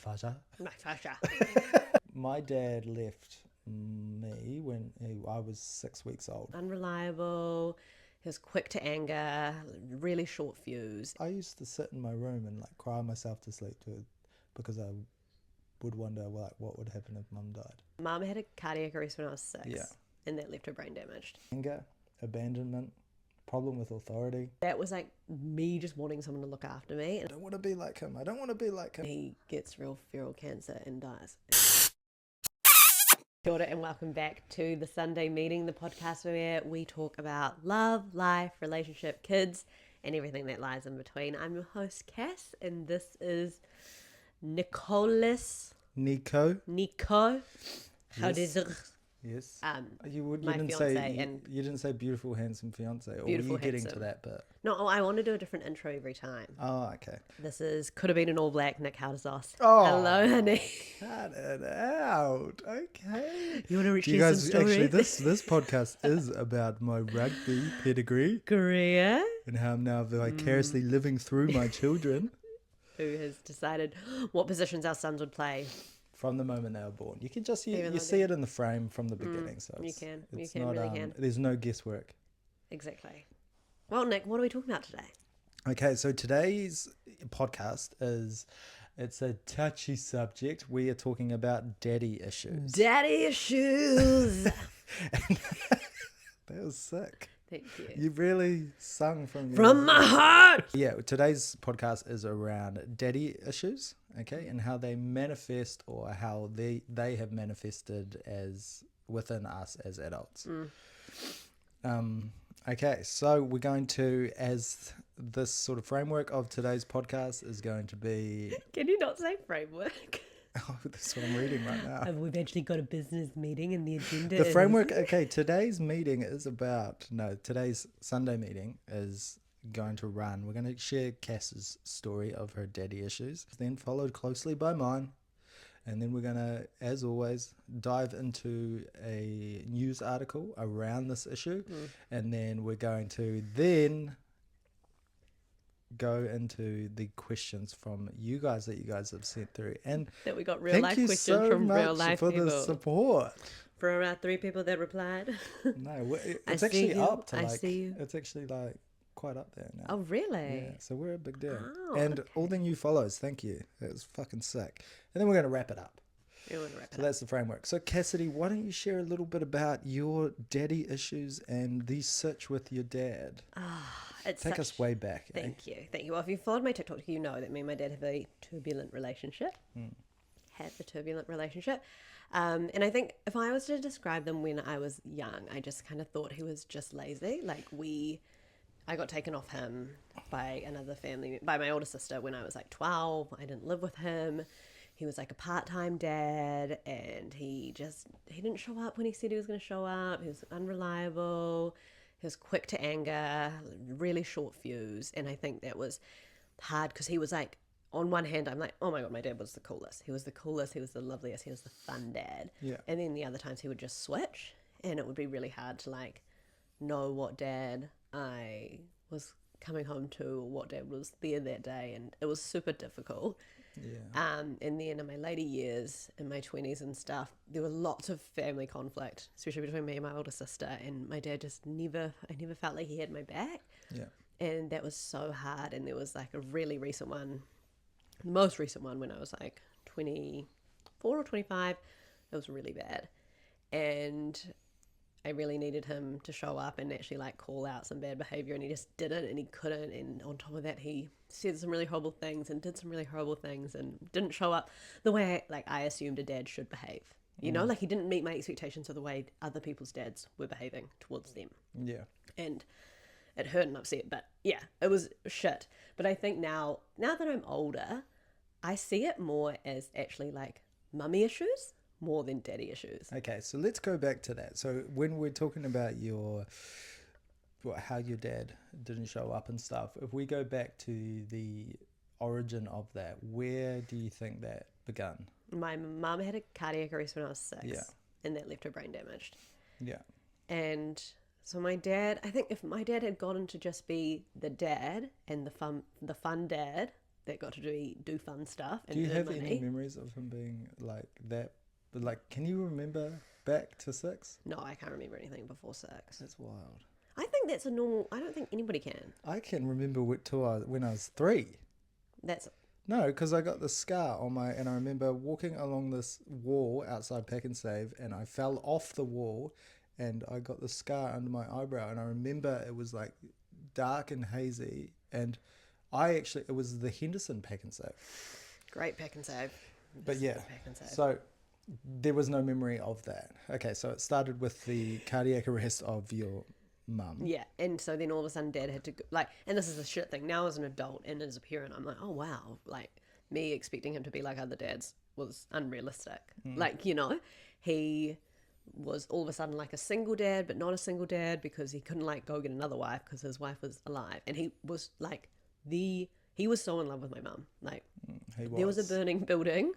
fascia. My fascia. My dad left me when I was 6 weeks old. Unreliable. He was quick to anger, really short fuse. I used to sit in my room and like cry myself to sleep because I would wonder like what would happen if mum died. Mum had a cardiac arrest when I was 6. Yeah. And that left her brain damaged. Anger, abandonment, problem with authority. That was like me just wanting someone to look after me. I don't want to be like him. I don't want to be like him. He gets real feral cancer and dies. Kia ora and welcome back to the Sunday Meeting, the podcast where we talk about love, life, relationship, kids, and everything that lies in between. I'm your host, Cass, and this is Nico. Nico. How Yes. does it? Yes. You didn't fiance say and you didn't say beautiful, handsome fiance. Or beautiful, were you getting handsome. to that bit? No, I want to do a different intro every time. Oh, okay. This could have been an all black Nick Howdazos. Oh, Hello, honey. Cut it out. Okay. You want to reach You some guys, stories? actually, this podcast is about my rugby pedigree Korea, and how I'm now vicariously living through my children who has decided what positions our sons would play. from the moment they were born. You can just Even you though see it in the frame from the beginning. So You it's, can. it's You not, really can. There's no guesswork. Exactly. Well, Nick, what are we talking about today? Okay, so today's podcast it's a touchy subject. We are talking about daddy issues. Daddy issues. That was sick. Thank you. You really sung from My heart. Yeah, today's podcast is around daddy issues, okay, and how they manifest or how they have manifested as within us as adults. Okay, so we're going to, as this sort of framework of today's podcast is going to be... Can you not say framework? Oh, that's what I'm reading right now. We've actually got a business meeting and the agenda The framework, okay, today's meeting is about... No, today's Sunday meeting is going to run. We're going to share Cass's story of her daddy issues, then followed closely by mine. And then we're going to, as always, dive into a news article around this issue. And then we're going to then go into the questions from you guys that you guys have sent through. And that we got real life questions from real life for people. the support. For our 3 people that replied. No, it's I actually see you. up to I like, see you. it's actually like quite up there now. Oh, really? Yeah, so we're a big deal. Oh, and all the new follows, thank you. It was fucking sick. And then we're going to wrap it up. So that's the framework. So Cassidy, why don't you share a little bit about your daddy issues and the search with your dad? Take us way back. Thank you. Well, if you've followed my TikTok, you know that me and my dad have a turbulent relationship. Had a turbulent relationship. And I think if I was to describe them when I was young, I just kind of thought he was just lazy. Like I got taken off him by another family, by my older sister when I was like 12. I didn't live with him. He was like a part-time dad, and he didn't show up when he said he was going to show up. He was unreliable. He was quick to anger, really short fuse. And I think that was hard because he was like, on one hand, I'm like, oh my God, my dad was the coolest. He was the coolest. He was the loveliest. He was the fun dad. Yeah. And then the other times he would just switch, and it would be really hard to like know what dad I was coming home to, or what dad was there that day. And it was super difficult. Yeah. And then in my later years, in my 20s and stuff, there were lots of family conflict, especially between me and my older sister. And my dad just I never felt like he had my back. Yeah. And that was so hard. And there was like a really recent one, the most recent one when I was like 24 or 25. It was really bad. And I really needed him to show up and actually like call out some bad behavior, and he just didn't, and he couldn't. And on top of that, he said some really horrible things and did some really horrible things and didn't show up the way I assumed a dad should behave. You know, like he didn't meet my expectations of the way other people's dads were behaving towards them. Yeah. And it hurt and upset, but yeah, it was shit. But I think now that I'm older, I see it more as actually like mummy issues more than daddy issues. Okay, so let's go back to that. So when we're talking about how your dad didn't show up and stuff, if we go back to the origin of that, where do you think that began? My mum had a cardiac arrest when I was 6. Yeah. And that left her brain damaged. Yeah. And so my dad, I think if my dad had gotten to just be the dad and the fun dad, that got to do fun stuff and Do you earn have money. any memories of him being like that? Like, can you remember back to 6? No, I can't remember anything before 6. That's wild. I think that's a normal. I don't think anybody can. I can remember when I was 3. That's No, because I got the scar on my, and I remember walking along this wall outside Pack and Save, and I fell off the wall, and I got the scar under my eyebrow, and I remember it was like dark and hazy, and it was the Henderson Pack and Save. great Pack and Save. But yeah, Pack and Save. so there was no memory of that. Okay, so it started with the cardiac arrest of your mum. Yeah, and so then all of a sudden Dad had to go, like, and this is the shit thing. Now as an adult and as a parent, I'm like, oh wow, like me expecting him to be like other dads was unrealistic. Like, you know, he was all of a sudden like a single dad, but not a single dad because he couldn't like go get another wife because his wife was alive, and he was like he was so in love with my mum. Like, there was a burning building.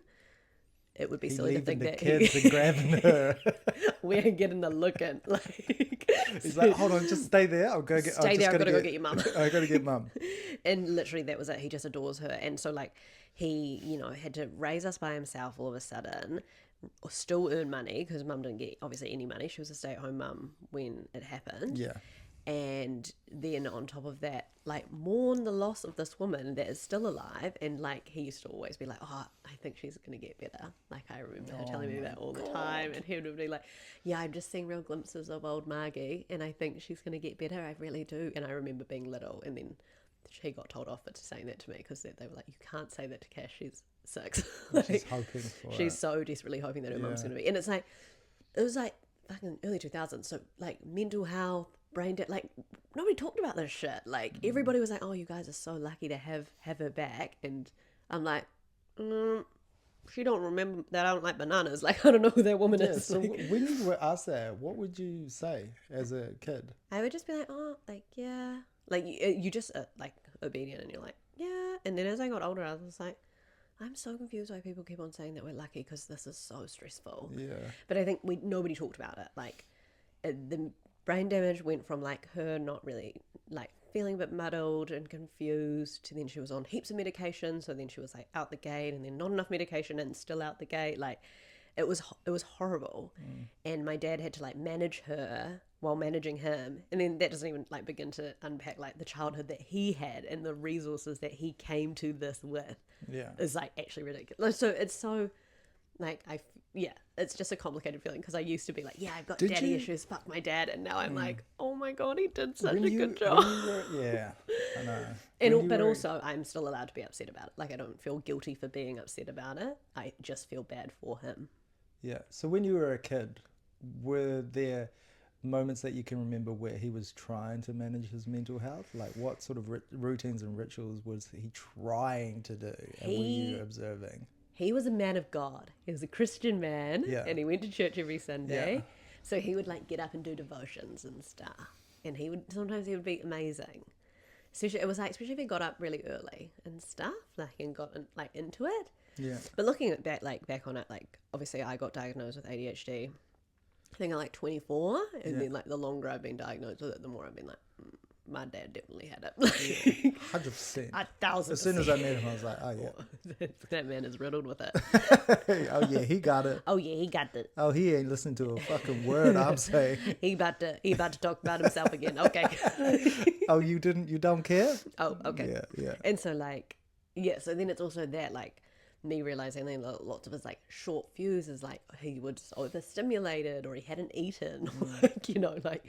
It would be silly to think the that kids and grabbing her. we're getting the look in. Like, He's like, hold on, just stay there. I'll go get. Stay there. I've got to go get your mum. I got to get mum. And literally that was it. He just adores her. And so like he, you know, had to raise us by himself all of a sudden, still earn money because mum didn't get obviously any money. She was a stay-at-home mum when it happened. Yeah. And then on top of that, like mourn the loss of this woman that is still alive. And like he used to always be like, oh, I think she's going to get better. Like I remember her telling me that all the time. And he would be like, yeah, I'm just seeing real glimpses of old Margie and I think she's going to get better. I really do. And I remember being little, and then she got told off for saying that to me because they were like, you can't say that to Cash, she's 6. Like, She's hoping for she's it. so desperately hoping that her mum's going to be. And it's like, it was like fucking early 2000s. So like mental health, brain dead, like nobody talked about this shit. Like everybody was like, oh, you guys are so lucky to have her back. And I'm like, she don't remember that I don't like bananas. Like I don't know who that woman is. So Like, when you were asked that, what would you say as a kid? I would just be like, oh, like, yeah. Like you just like obedient and you're like, yeah. And then as I got older, I was like, I'm so confused why people keep on saying that we're lucky because this is so stressful. Yeah. But I think nobody talked about it. Like the brain damage went from like her not really like feeling a bit muddled and confused to then she was on heaps of medication. So then she was like out the gate and then not enough medication and still out the gate. Like it was horrible. And my dad had to like manage her while managing him. And then that doesn't even like begin to unpack like the childhood that he had and the resources that he came to this with. Yeah. Is like actually ridiculous. So it's so like it's just a complicated feeling because I used to be like, yeah, I've got daddy issues, fuck my dad, and now I'm like, oh my god, he did such a good job. Yeah, I know. And also I'm still allowed to be upset about it. Like I don't feel guilty for being upset about it. I just feel bad for him. Yeah. So when you were a kid, were there moments that you can remember where he was trying to manage his mental health? Like what sort of routines and rituals was he trying to do? And were you observing? He was a man of God. He was a Christian man, and he went to church every Sunday. Yeah. So he would like get up and do devotions and stuff. And sometimes he would be amazing. Especially if he got up really early and stuff, like and got like into it. Yeah. But looking at back on it, like obviously I got diagnosed with ADHD. I think I'm like 24, and then like the longer I've been diagnosed with it, the more I've been like, my dad definitely had it. 100%. 1,000%. As soon as I met him, I was like, oh yeah. That man is riddled with it. Oh yeah, he got it. Oh yeah, he got it. Oh, he ain't listening to a fucking word I'm saying. He about to talk about himself again. Okay. Oh, you don't care? Oh, okay. Yeah. And so like, so then it's also that like me realizing that lots of his like short fuses, like he was overstimulated or he hadn't eaten, or, like, you know, like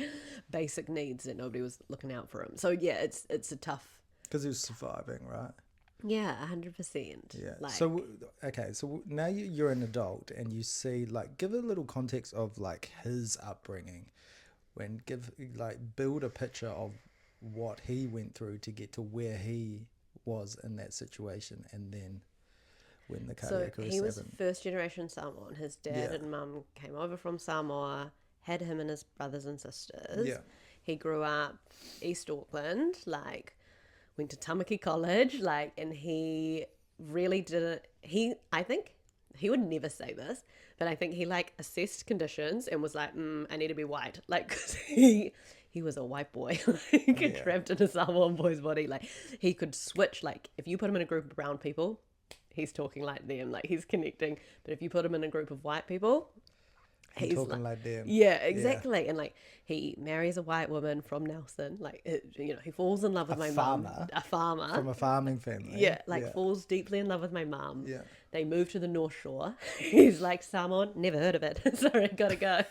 basic needs that nobody was looking out for him. So yeah, it's a tough. Because he was surviving, right? Yeah, 100%. Yeah. Like, So okay, so now you're an adult and you see, like, give a little context of like his upbringing, build a picture of what he went through to get to where he was in that situation, and then when the cardiac arrest he was happened. first generation Samoan. His dad and mum came over from Samoa, had him and his brothers and sisters. Yeah. He grew up East Auckland, like went to Tamaki College, like, and he really didn't. I think he would never say this, but I think he like assessed conditions and was like, I need to be white, like 'cause he he was a white boy, like, trapped in a Samoan boy's body. Like, he could switch. Like, if you put him in a group of brown people, he's talking like them, like he's connecting. But if you put him in a group of white people, he's talking like them. Yeah, exactly. Yeah. And like, he marries a white woman from Nelson. Like, he falls in love with my mum. A farmer from a farming family. Yeah, like falls deeply in love with my mum. Yeah. They move to the North Shore. He's like, Samoan, never heard of it. Sorry, gotta go.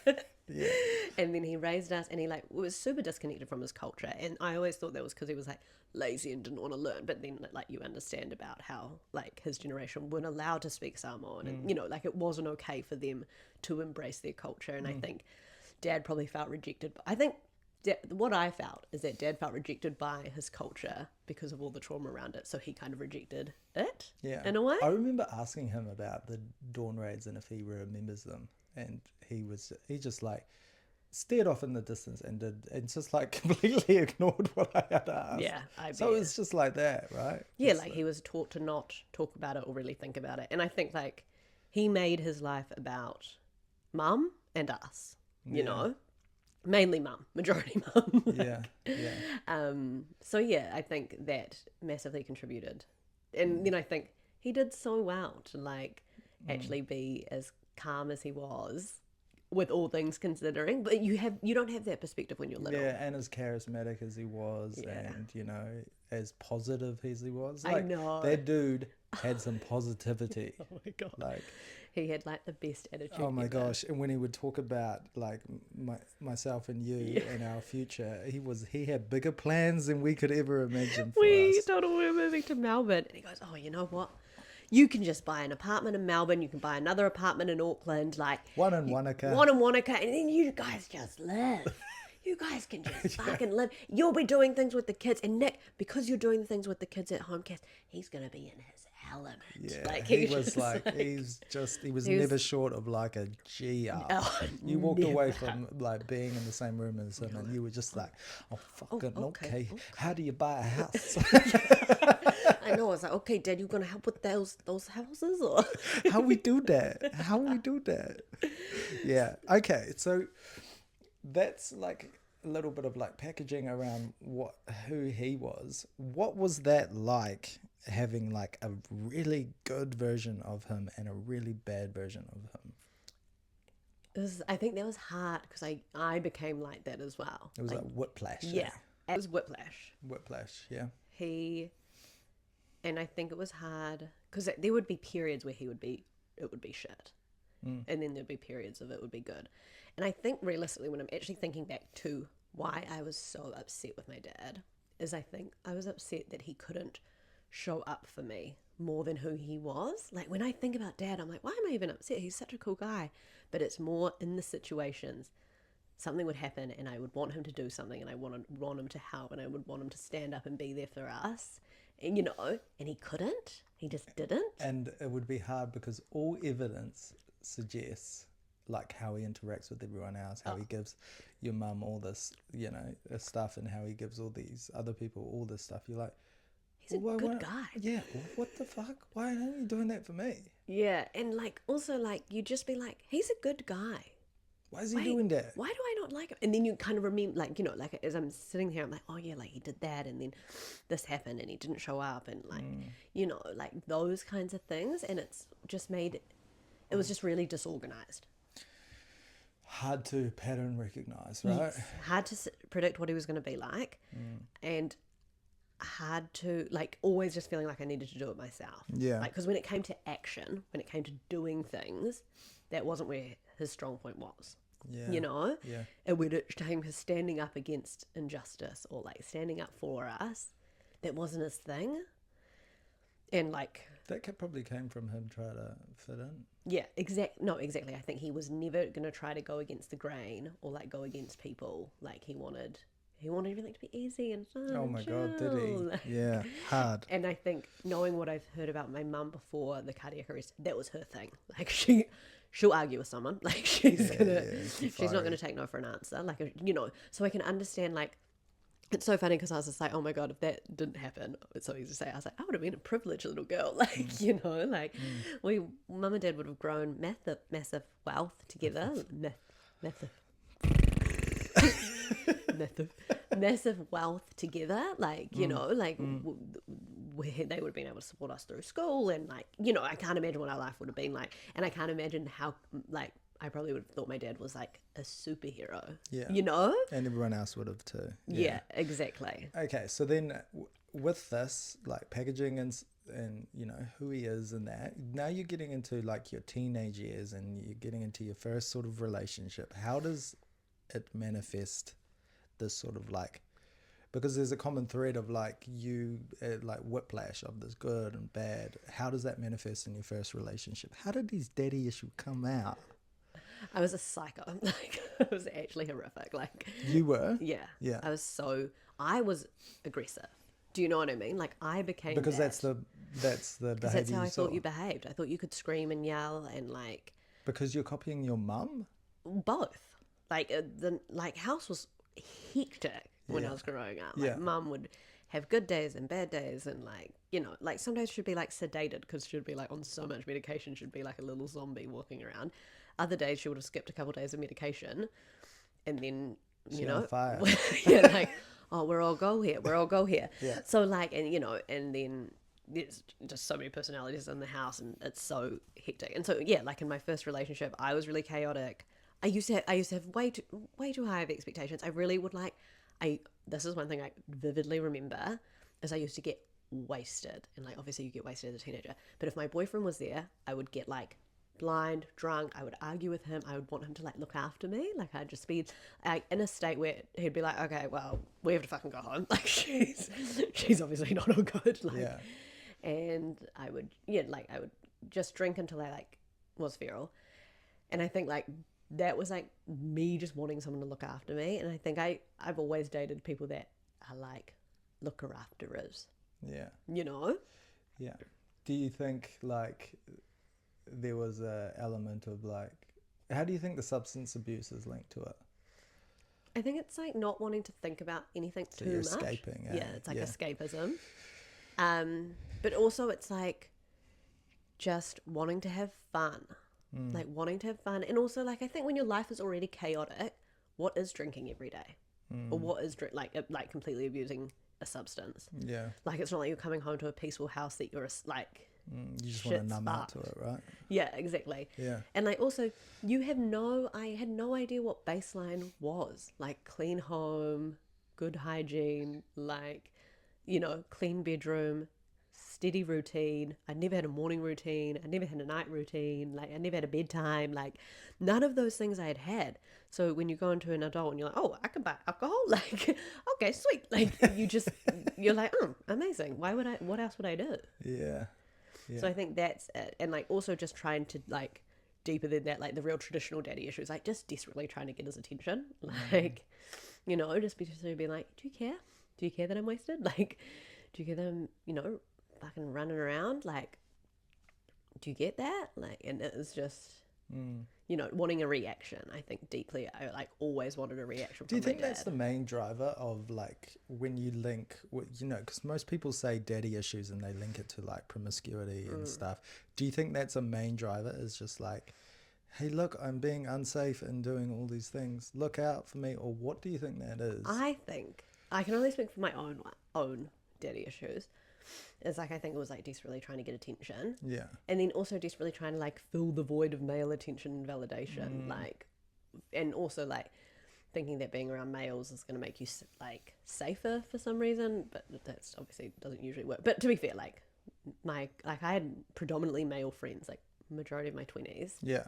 Yeah. And then he raised us, and he like was super disconnected from his culture. And I always thought that was because he was like lazy and didn't want to learn. But then like you understand about how like his generation weren't allowed to speak Samoan, and like it wasn't okay for them to embrace their culture. And I think Dad probably felt rejected. I think what I felt is that Dad felt rejected by his culture because of all the trauma around it. So he kind of rejected it. Yeah. In a way. I remember asking him about the dawn raids and if he remembers them, and he just like stared off in the distance and just like completely ignored what I had to ask. Yeah, so it was just like that, right? Yeah, like he was taught to not talk about it or really think about it. And I think like he made his life about mum and us, you know, mainly mum, majority mum. Yeah. So yeah, I think that massively contributed. And then I think he did so well to like actually be as calm as he was, with all things considering, but you don't have that perspective when you're little. Yeah, and as charismatic as he was, and as positive as he was. Like, I know that dude had some positivity. Oh my god! Like, he had like the best attitude. Oh my ever. gosh! And when he would talk about like myself and you and our future, he had bigger plans than we could ever imagine. We told him we were moving to Melbourne, and he goes, "Oh, you know what? You can just buy an apartment in Melbourne. You can buy another apartment in Auckland, like one in Wanaka, and then you guys just live. You guys can just fucking live. You'll be doing things with the kids, and Nick, because you're doing things with the kids at home, Cass, he's gonna be in his element. Yeah, like, he was never short of like a G up. Oh, you walked away from like being in the same room as him, and you were just like, oh fucking okay. How do you buy a house? I know. I was like, okay, Dad, you gonna help with those houses, or how we do that? Yeah. Okay. So that's like a little bit of like packaging around who he was. What was that like, having like a really good version of him and a really bad version of him? I think that was hard because I became like that as well. It was like whiplash. Yeah. It was whiplash. Yeah. And I think it was hard because there would be periods where it would be shit. And then there'd be periods of it would be good. And I think realistically, when I'm actually thinking back to why I was so upset with my dad, is I think I was upset that he couldn't show up for me more than who he was. Like, when I think about Dad, I'm like, why am I even upset? He's such a cool guy. But it's more in the situations. Something would happen and I would want him to do something, and I want him to help, and I would want him to stand up and be there for us. And, and he couldn't. He just didn't. And it would be hard because all evidence suggests like how he interacts with everyone else, how he gives your mum all this, stuff, and how he gives all these other people all this stuff. You're like, he's a good guy. Yeah, what the fuck? Why aren't you doing that for me? Yeah, and like also like you just be like, he's a good guy. Why is he doing that? Why do I not like him? And then you kind of remember, like, like as I'm sitting here, I'm like, oh yeah, like he did that, and then this happened, and he didn't show up, and like, like those kinds of things, and it's just it was just really disorganized. Hard to pattern recognize, right? Yes. Hard to predict what he was going to be like, and hard to like always just feeling like I needed to do it myself. Yeah. Like, because when it came to action, when it came to doing things, that wasn't where his strong point was. Yeah. Yeah. And when it came to standing up against injustice or like standing up for us, that wasn't his thing. And like that probably came from him trying to fit in. Yeah, exactly. I think he was never going to try to go against the grain or like go against people. Like he wanted everything to be easy and fun. Oh my chill. God, did he? Yeah, hard. And I think knowing what I've heard about my mum before the cardiac arrest, that was her thing. Like she'll argue with someone. Like she's not gonna take no for an answer. Like so I can understand. Like it's so funny because I was just like, oh my God, if that didn't happen, it's so easy to say. I was like, I would have been a privileged little girl. Like we mum and dad would have grown massive wealth together. Massive. massive wealth together, like, you know, like they would have been able to support us through school, and like, you know, I can't imagine what our life would have been like, and I can't imagine how, like, I probably would have thought my dad was like a superhero, Yeah. you know? And everyone else would have too. Yeah, exactly. Okay, so then with this, like packaging and you know who he is and that, now you're getting into like your teenage years and you're getting into your first sort of relationship. How does it manifest this sort of like, because there's a common thread of like you like whiplash of this good and bad. How does that manifest in your first relationship? How did these daddy issues come out? I was a psycho. Like, it was actually horrific. Like, You were? yeah. Yeah. I was aggressive. Do you know what I mean? Like, I became Because that. that's the behavior. That's how I saw. thought you behaved. I thought you could scream and yell and like Because you're copying your mum? both. Like the house was hectic when I was growing up. Like, mum would have good days and bad days, and like, you know, like some days she'd be like sedated because she'd be like on so much medication, she'd be like a little zombie walking around. Other days she would have skipped a couple of days of medication, and then you know, on fire. yeah, like, oh, we're all go here. Yeah. So like, and you know, and then there's just so many personalities in the house, and it's so hectic. And so yeah, like in my first relationship, I was really chaotic. I used to have way too high of expectations. I really would like. This is one thing I vividly remember, is I used to get wasted, and like obviously you get wasted as a teenager. But if my boyfriend was there, I would get like blind, drunk. I would argue with him. I would want him to like look after me. Like, I'd just be like in a state where he'd be like, okay, well, we have to fucking go home. Like, she's obviously not all good. Like, Yeah. and I would just drink until I like was feral. And I think like that was like me just wanting someone to look after me. And I think I've always dated people that are like looker afterers, Yeah. you know? Yeah. Do you think like there was a element of like, how do you think the substance abuse is linked to it? I think it's like not wanting to think about anything So too you're much. escaping. Yeah, it's like escapism. But also it's like just wanting to have fun. Like wanting to have fun. And also like, I think when your life is already chaotic, what is drinking every day? Or what is like completely abusing a substance? Yeah. Like, it's not like you're coming home to a peaceful house that you're like, You just want to shit's numb out to fucked. it, right? Yeah, exactly. Yeah. And like also I had no idea what baseline was. Like clean home, good hygiene, like, you know, clean bedroom, steady routine. I never had a morning routine. I never had a night routine. Like, I never had a bedtime. Like, none of those things I had had. So when you go into an adult and you're like, oh, I can buy alcohol. Like, okay, sweet. Like, you're like, oh, amazing. What else would I do? Yeah. Yeah. So I think that's it. And like also just trying to like deeper than that, like the real traditional daddy issues, like just desperately trying to get his attention. Like, you know, just being like, do you care? Do you care that I'm wasted? Like, do you care that I'm, you know, fucking running around? Like, do you get that? Like, and it was just, you know, wanting a reaction. I think deeply, I like always wanted a reaction. Do you from my think that's dad. the main driver of like when you link, you know, because most people say daddy issues and they link it to like promiscuity and stuff. Do you think that's a main driver? Is just like, hey, look, I'm being unsafe and doing all these things. Look out for me. Or what do you think that is? I think I can only speak for my own daddy issues. It's like, I think it was like desperately trying to get attention. Yeah. And then also desperately trying to like fill the void of male attention and validation. Like, and also like thinking that being around males is going to make you like safer for some reason, but that's obviously doesn't usually work. But to be fair, like I had predominantly male friends, like majority of my 20s. Yeah.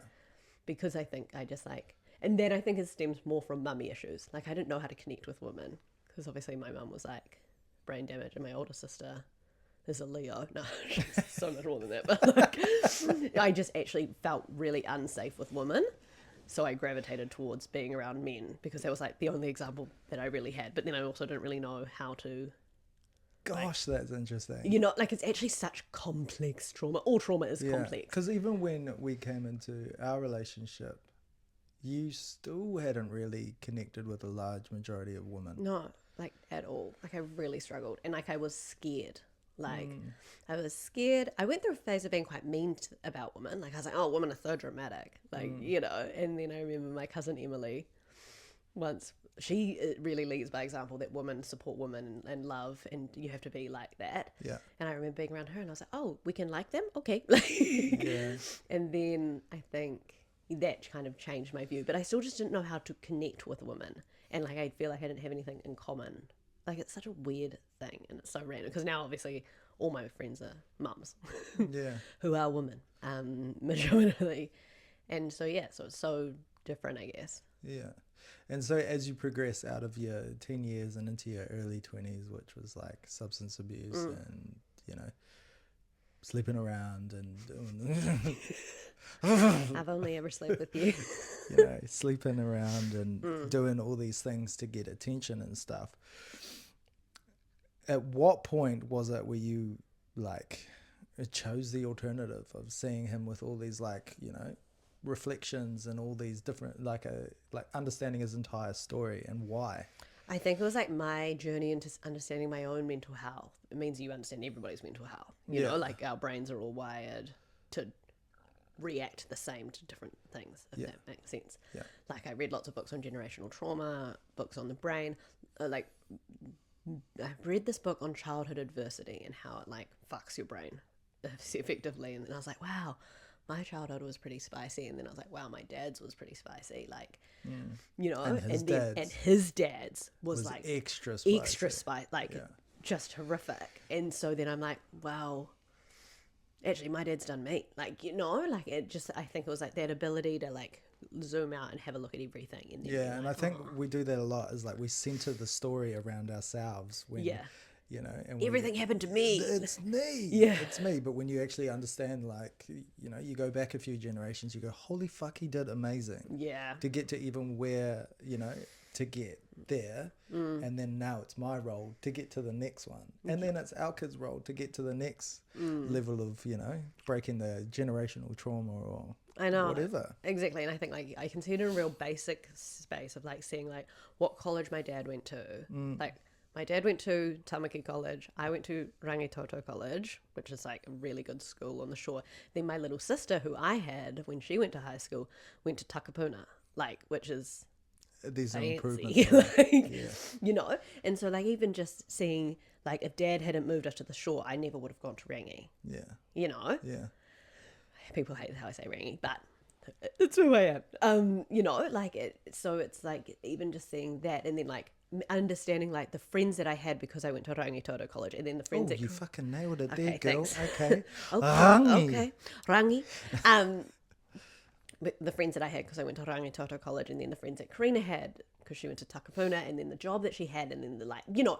Because I think I just like, and then I think it stems more from mummy issues. Like, I didn't know how to connect with women because obviously my mum was like brain damage, and my older sister is a Leo. No, she's so much more than that. But like, I just actually felt really unsafe with women. So I gravitated towards being around men because that was like the only example that I really had. But then I also didn't really know how to. Gosh, that's interesting. You know, like, it's actually such complex trauma. All trauma is complex. Because even when we came into our relationship, you still hadn't really connected with a large majority of women. No, like at all. Like, I really struggled. And like, I was scared. Like, I was scared. I went through a phase of being quite mean about women. Like, I was like, oh, women are so dramatic. Like, you know. And then I remember my cousin Emily, once she really leads by example, that women support women and love, and you have to be like that. Yeah. And I remember being around her and I was like, oh, we can like them? Okay. Yeah. And then I think that kind of changed my view, but I still just didn't know how to connect with women. And like, I feel like I didn't have anything in common. Like, it's such a weird thing, and it's so random because now obviously all my friends are mums Yeah. who are women, majority. And so, yeah, so it's so different, I guess. Yeah. And so as you progress out of your teen years and into your early 20s, which was like substance abuse and, you know, sleeping around and doing, I've only ever slept with you. you know, sleeping around and doing all these things to get attention and stuff. At what point was it where you like chose the alternative of seeing him with all these like, you know, reflections and all these different like understanding his entire story, and why? I think it was like my journey into understanding my own mental health. It means you understand everybody's mental health. You know, like our brains are all wired to react the same to different things, if that makes sense. Yeah. Like I read lots of books on generational trauma, books on the brain. Like I've read this book on childhood adversity and how it like fucks your brain effectively. And then I was like, wow, my childhood was pretty spicy. And then I was like, wow, my dad's was pretty spicy. Like, you know, And his dad's was like extra spicy. Like just horrific. And so then I'm like, wow, actually my dad's done me. Like, you know, like it just, I think it was like that ability to like zoom out and have a look at everything. And then and I think we do that a lot, is like we center the story around ourselves when, you know, and everything happened to me. It's me. It's me. But when you actually understand, like, you know, you go back a few generations, you go, holy fuck, he did amazing. To get to even where, you know, to get there. And then now it's my role to get to the next one. And then it's our kids' role to get to the next level of, you know, breaking the generational trauma or whatever. Exactly. And I think like I can see it in a real basic space of like seeing like what college my dad went to. Like my dad went to Tamaki College. I went to Rangitoto College, which is like a really good school on the shore. Then my little sister, who I had when she went to high school, went to Takapuna, like, which is these are fancy. improvements. Like, you know? And so like even just seeing like if dad hadn't moved us to the shore, I never would have gone to Rangi. You know? People hate how I say Rangi, but it's who I am. You know, like it, so it's like even just seeing that, and then like understanding like the friends that I had because I went to Rangitoto College, and then the friends that you fucking nailed it there, Okay, girl. thanks. Okay. okay, Rangi. But the friends that I had because I went to Rangitoto College, and then the friends that Karina had because she went to Takapuna, and then the job that she had, and then the like, you know,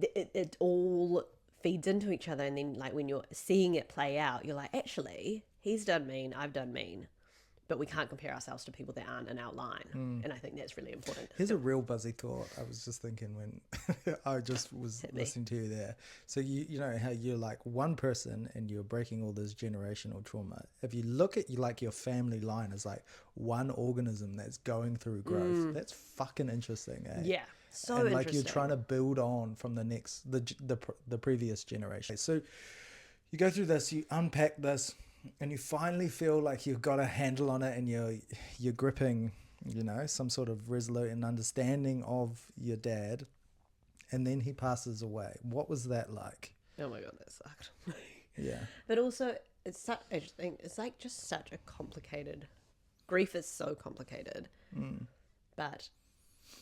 it all feeds into each other. And then like when you're seeing it play out, you're like, actually, he's done mean, I've done mean, but we can't compare ourselves to people that aren't in our line. And I think that's really important. Here's a real buzzy thought I was just thinking when I just was listening to you there. So you know how you're like one person and you're breaking all this generational trauma. If you look at like your family line as like one organism that's going through growth, that's fucking interesting, eh? Yeah, so and like interesting. you're trying to build on from the previous generation. So you go through this, you unpack this, and you finally feel like you've got a handle on it, and you're gripping, you know, some sort of resolute and understanding of your dad, and then he passes away. What was that like? Oh my god, that sucked. Yeah. But also, it's such, I just think it's like just such a complicated. Grief is so complicated. But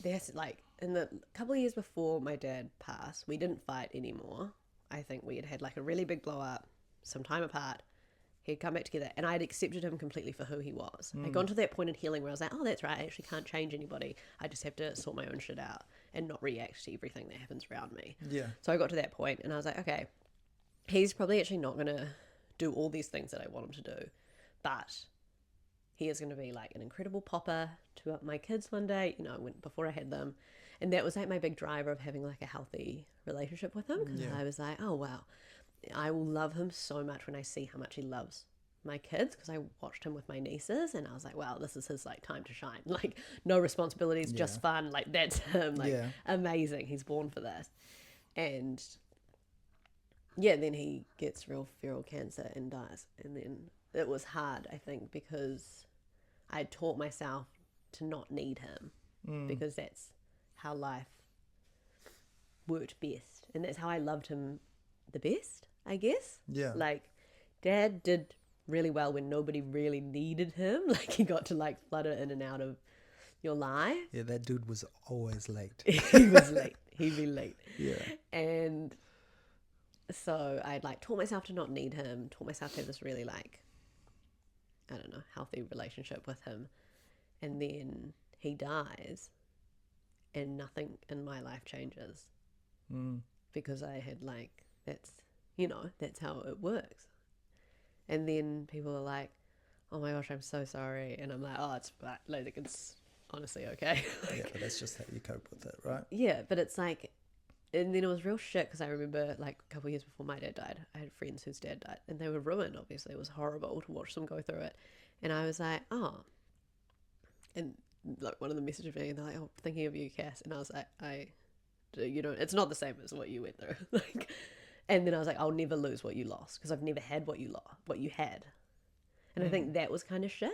there's like in the couple of years before my dad passed, we didn't fight anymore. I think we had like a really big blow up, some time apart. He'd come back together, and I'd accepted him completely for who he was. I'd gone to that point in healing where I was like, oh, that's right, I actually can't change anybody. I just have to sort my own shit out and not react to everything that happens around me. Yeah. So I got to that point, and I was like, okay, he's probably actually not going to do all these things that I want him to do, but he is going to be like an incredible papa to my kids one day, you know, before I had them. And that was like my big driver of having like a healthy relationship with him, because I was like, oh, wow. I will love him so much when I see how much he loves my kids, because I watched him with my nieces and I was like, wow, this is his like time to shine. Like no responsibilities, just fun. Like that's him. Like amazing. He's born for this. And then he gets real feral cancer and dies. And then it was hard, I think, because I taught myself to not need him. because that's how life worked best. And that's how I loved him the best, I guess. Yeah. Like, Dad did really well when nobody really needed him. Like, he got to, like, flutter in and out of your life. Yeah, that dude was always late. He was late. He'd be late. Yeah. And so I, like, taught myself to not need him, taught myself to have this really, like, I don't know, healthy relationship with him. And then he dies and nothing in my life changes. Because I had, like, that's how it works. And then people are like, oh my gosh, I'm so sorry. And I'm like, oh, it's fine. Like, it's honestly okay. Yeah, but that's just how you cope with it, right? Yeah, but it's like, and then it was real shit because I remember, like, a couple of years before my dad died, I had friends whose dad died and they were ruined, obviously. It was horrible to watch them go through it. And I was like, oh. And, like, one of them messaged me and they're like, oh, thinking of you, Cass. And I was like, it's not the same as what you went through. Like, and then I was like, I'll never lose what you lost because I've never had what you had. And I think that was kind of shit.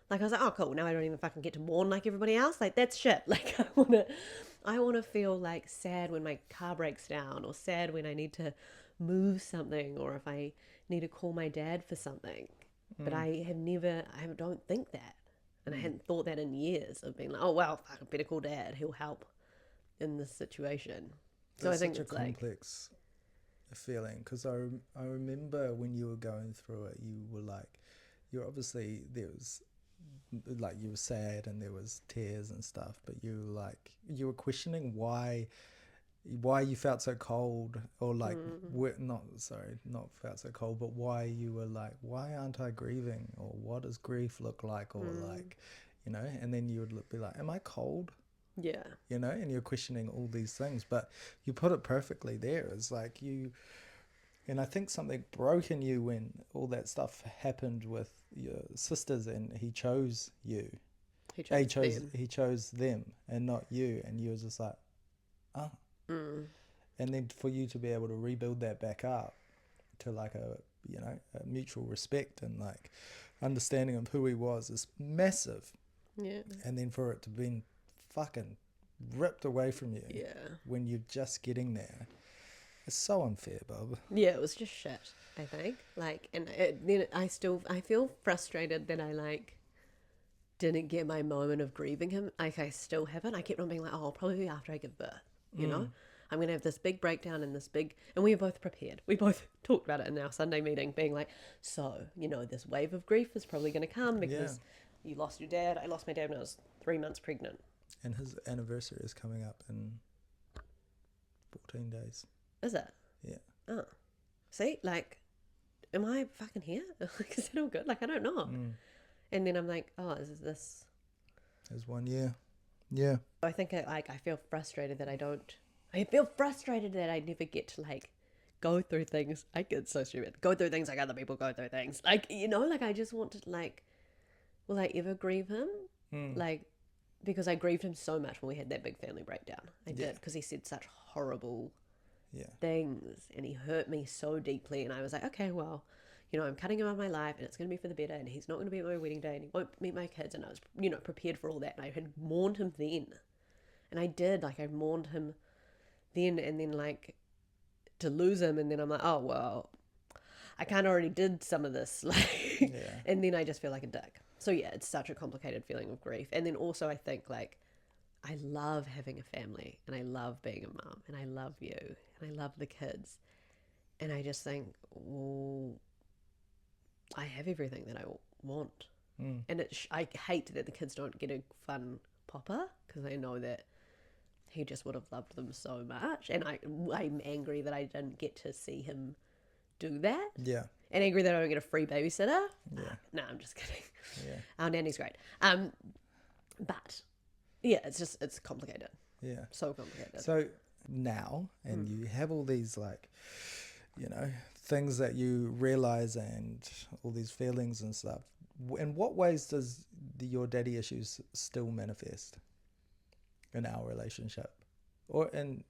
Like, I was like, oh, cool, now I don't even fucking get to mourn like everybody else. Like, that's shit. Like, I want to feel, like, sad when my car breaks down or sad when I need to move something or if I need to call my dad for something. But I don't think that. And I hadn't thought that in years of being like, oh, wow, fucking better call Dad. He'll help in this situation. So That's I think such it's a complex feeling because I remember when you were going through it, you were like, you're obviously, there was, like, you were sad and there was tears and stuff, but you were questioning why you felt so cold or like not felt so cold, but why you were like, why aren't I grieving, or what does grief look like, or like, and then you would be like, am I cold? Yeah. And you're questioning all these things, but you put it perfectly there. It's like and I think something broke in you when all that stuff happened with your sisters and he chose you. He chose them and not you, and you was just like, oh. And then for you to be able to rebuild that back up to like a mutual respect and like understanding of who he was is massive. Yeah. And then for it to be fucking ripped away from you when you're just getting there, it's so unfair, Bob. Yeah, it was just shit, I think. Like, and then I feel frustrated that I, like, didn't get my moment of grieving him. Like, I still haven't. I kept on being like, oh, probably after I give birth, you know? I'm going to have this big breakdown and and we were both prepared. We both talked about it in our Sunday meeting, being like, so, this wave of grief is probably going to come because you lost your dad. I lost my dad when I was 3 months pregnant. And his anniversary is coming up in 14 days. Is it? Yeah. Oh. See, like, am I fucking here? Like, is it all good? Like, I don't know. And then I'm like, oh, is this... There's 1 year. Yeah. I think I feel frustrated that I feel frustrated that I never get to, like, go through things. It's so stupid. Go through things like other people go through things. Like, like, I just want to, like, will I ever grieve him? Like, because I grieved him so much when we had that big family breakdown. I did, because he said such horrible things and he hurt me so deeply. And I was like, okay, well, I'm cutting him out of my life and it's going to be for the better and he's not going to be at my wedding day and he won't meet my kids. And I was, prepared for all that. And I had mourned him then. And I did, like, I mourned him then, and then, like, to lose him, and then I'm like, oh, well, I kind of already did some of this, like, and then I just feel like a dick. So yeah, it's such a complicated feeling of grief. And then also I think, like, I love having a family, and I love being a mom, and I love you, and I love the kids, and I just think, well, I have everything that I want, and I hate that the kids don't get a fun papa, because I know that he just would have loved them so much. And I'm angry that I didn't get to see him do that. Yeah. And angry that I don't get a free babysitter. Yeah. No, I'm just kidding. Yeah. Our nanny's great. But yeah, it's complicated. Yeah. So complicated. So now, and you have all these, like, things that you realize and all these feelings and stuff. In what ways does your daddy issues still manifest in our relationship, or in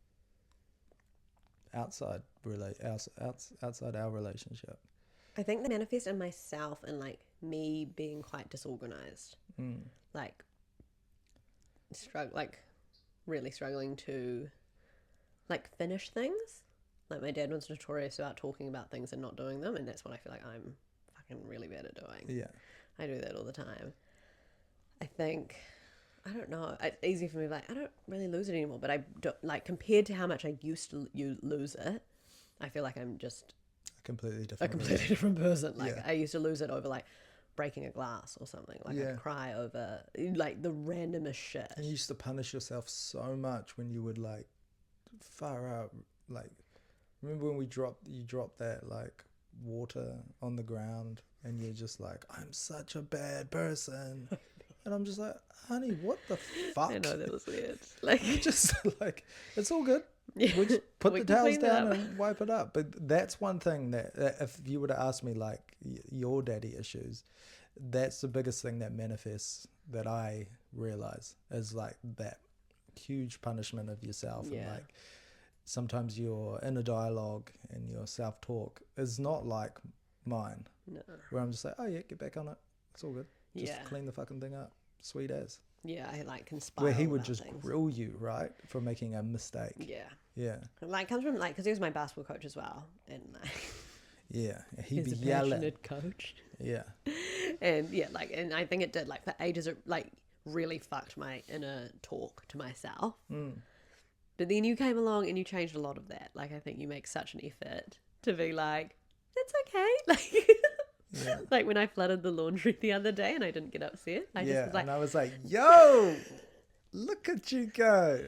outside our relationship? I think they manifest in myself and, like, me being quite disorganized. Like, really struggling to like finish things. Like my dad was notorious about talking about things and not doing them, and that's what I feel like I'm fucking really bad at doing. Yeah. I do that all the time. I think, I don't know, it's easy for me, like, I don't really lose it anymore, but I don't, like, compared to how much I used to lose it, I feel like I'm just A completely a different. completely different person. Like, Yeah. I used to lose it over, like, breaking a glass or something. Like, Yeah. I'd cry over, like, the randomest shit. And you used to punish yourself so much when you would like far out. Like, remember when you dropped that like water on the ground, and you're just like, I'm such a bad person. And I'm just like, honey, what the fuck? I know, that was weird. Like, Just like, it's all good. yeah, We'll just put we the can towels clean that down up. and wipe it up. But that's one thing that if you were to ask me like your daddy issues, that's the biggest thing that manifests that I realize is like that huge punishment of yourself. And Yeah. like sometimes your inner dialogue and your self-talk is not like mine, No. where I'm just like, oh yeah, get back on it. It's all good. Just Yeah. clean the fucking thing up. Sweet as. Yeah, I, like, can spiral Where he would about just things. grill you, right? For making a mistake. Yeah. Yeah. Like, comes from, like, because he was my basketball coach as well. And, like, Yeah. He'd be he's a yelling. passionate coach. Yeah. And yeah, like, and I think it did, like, for ages, it like really fucked my inner talk to myself. But then you came along and you changed a lot of that. Like, I think you make such an effort to be like, it's okay. Like, Yeah. like when I flooded the laundry the other day and I didn't get upset, I just Yeah. was like, And I was like, yo, look at you go.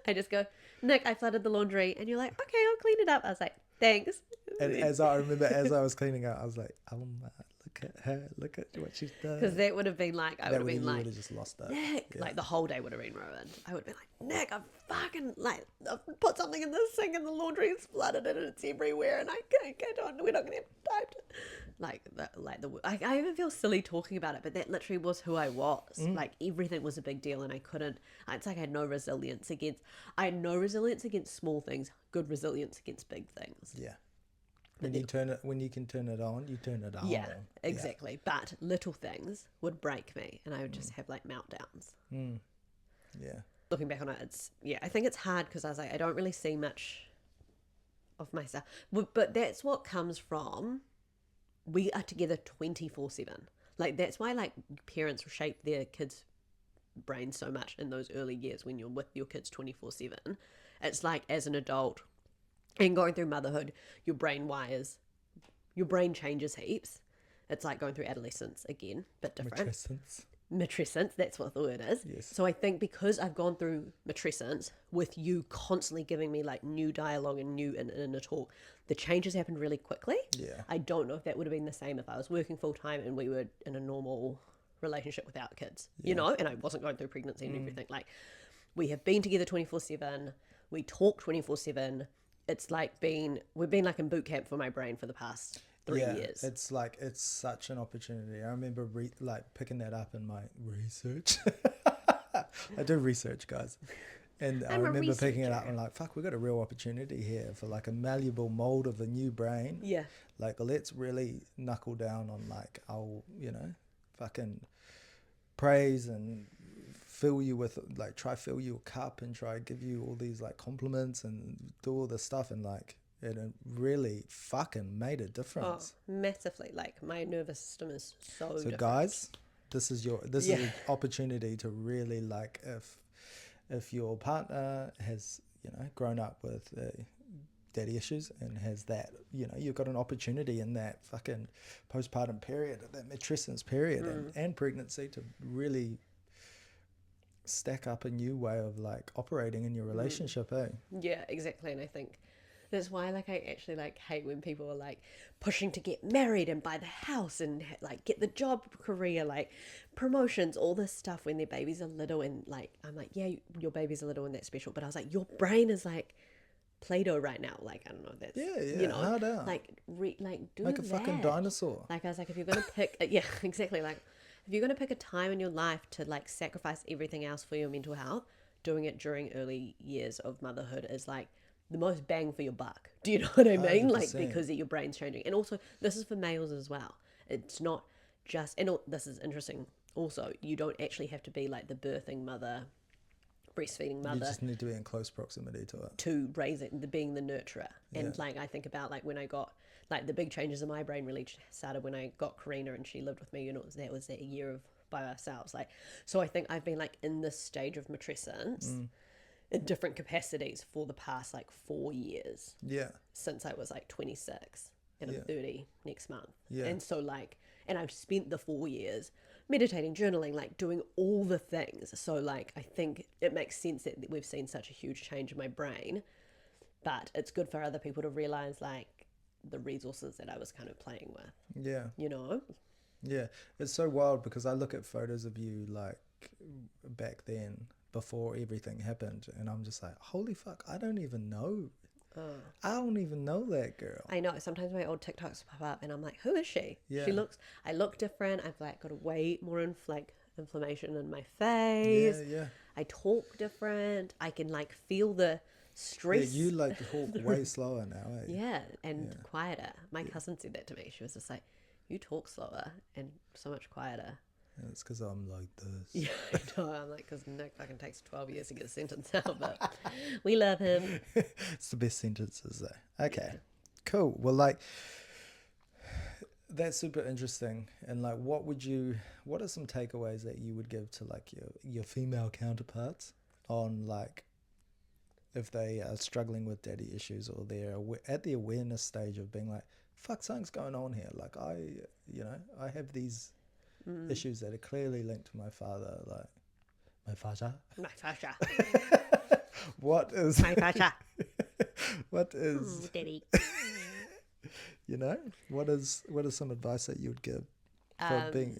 I just go, Nick, I flooded the laundry, and you're like, okay, I'll clean it up. I was like, thanks. And as I remember, as I was cleaning up, I was like, oh my, look at her. Look at what she's done. Because that would have been like, I would have been you like, would have just lost it. Nick, Yeah. like the whole day would have been ruined. I would have been like, Nick, I've fucking like I've put something in the sink and the laundry is flooded and it's everywhere and I can't get on. We're not gonna have time to I even feel silly talking about it, but that literally was who I was. Like everything was a big deal, and I couldn't. It's like I had no resilience against. I had no resilience against small things. Good resilience against big things. Yeah. When you can turn it on, you turn it on. Yeah, exactly. But little things would break me, and I would just have like meltdowns. Yeah. Looking back on it, I think it's hard because I was like, I don't really see much of myself. But that's what comes from, we are together 24/7. Like, that's why, like, parents shape their kids' brains so much in those early years when you're with your kids 24/7. It's like, as an adult and going through motherhood, your brain changes heaps. It's like going through adolescence again, but different. Matrescence, that's what the word is. Yes. So I think because I've gone through matrescence with you constantly giving me like new dialogue and new inner talk, the changes happened really quickly. Yeah. I don't know if that would have been the same if I was working full time and we were in a normal relationship without kids, you know, and I wasn't going through pregnancy and everything. Like, we have been together 24/7. We talk 24/7. It's like we've been like in boot camp for my brain for the past 3 years. It's like, it's such an opportunity. I remember picking that up in my research. I do research, guys. And I remember picking it up and like, fuck, we got a real opportunity here for like a malleable mold of a new brain. Yeah. Like, let's really knuckle down on like, fucking praise and fill you with like, try fill you a cup and try give you all these like compliments and do all this stuff, and like, it really fucking made a difference. Oh, massively. Like, my nervous system is so different. Guys, this is an opportunity to really, like, if your partner has, you know, grown up with daddy issues and has that, you know, you've got an opportunity in that fucking postpartum period, that matrescence period and pregnancy, to really stack up a new way of like operating in your relationship. Yeah, exactly. And I think that's why, like, I actually like hate when people are like pushing to get married and buy the house and like get the job career, like promotions, all this stuff when their babies are little. And like, I'm like, yeah, your baby's are little and that's special, but I was like, your brain is like Play-Doh right now. Like, I don't know, that's, you know, hard out. like do Like a that. fucking dinosaur. Like, I was like, if you're gonna pick yeah, exactly, like if you're gonna pick a time in your life to like sacrifice everything else for your mental health, doing it during early years of motherhood is like the most bang for your buck. Do you know what I mean? 100%. Like, because your brain's changing. And also, this is for males as well. It's not just, and this is interesting also, you don't actually have to be like the birthing mother breastfeeding You mother just need to be in close proximity to it. to raise it, being the nurturer. And Yeah. like I think about like when I got like the big changes in my brain really started when I got Karina and she lived with me. You know, that was that year of by ourselves. Like, so I think I've been like in this stage of matrescence in different capacities for the past like 4 years Yeah. since I was like 26 and I'm Yeah. 30 next month. Yeah. And so like, and I've spent the 4 years meditating, journaling, like doing all the things. So like, I think it makes sense that we've seen such a huge change in my brain, but it's good for other people to realize like the resources that I was kind of playing with, Yeah. you know? Yeah. It's so wild because I look at photos of you like back then before everything happened and I'm just like, holy fuck, I don't even know. I don't even know that girl. I know. Sometimes my old TikToks pop up and I'm like, who is she? Yeah. I look different. I've like got a way more inflammation in my face. Yeah, yeah. I talk different. I can like feel the Yeah, stress. you like talk way slower now, eh? Yeah, and quieter. My cousin said that to me. She was just like, you talk slower and so much quieter. And it's because I'm like this. Yeah, I know. I'm like, because Nick fucking takes 12 years to get a sentence out, but we love him. It's the best sentences though. Okay, cool. Well, like, that's super interesting. And like, what are some takeaways that you would give to like your female counterparts on like, if they are struggling with daddy issues or they're at the awareness stage of being like, fuck, something's going on here. Like I have these issues that are clearly linked to my father, like my father. My fascia. What is My fascia. what is Daddy. what is some advice that you would give for being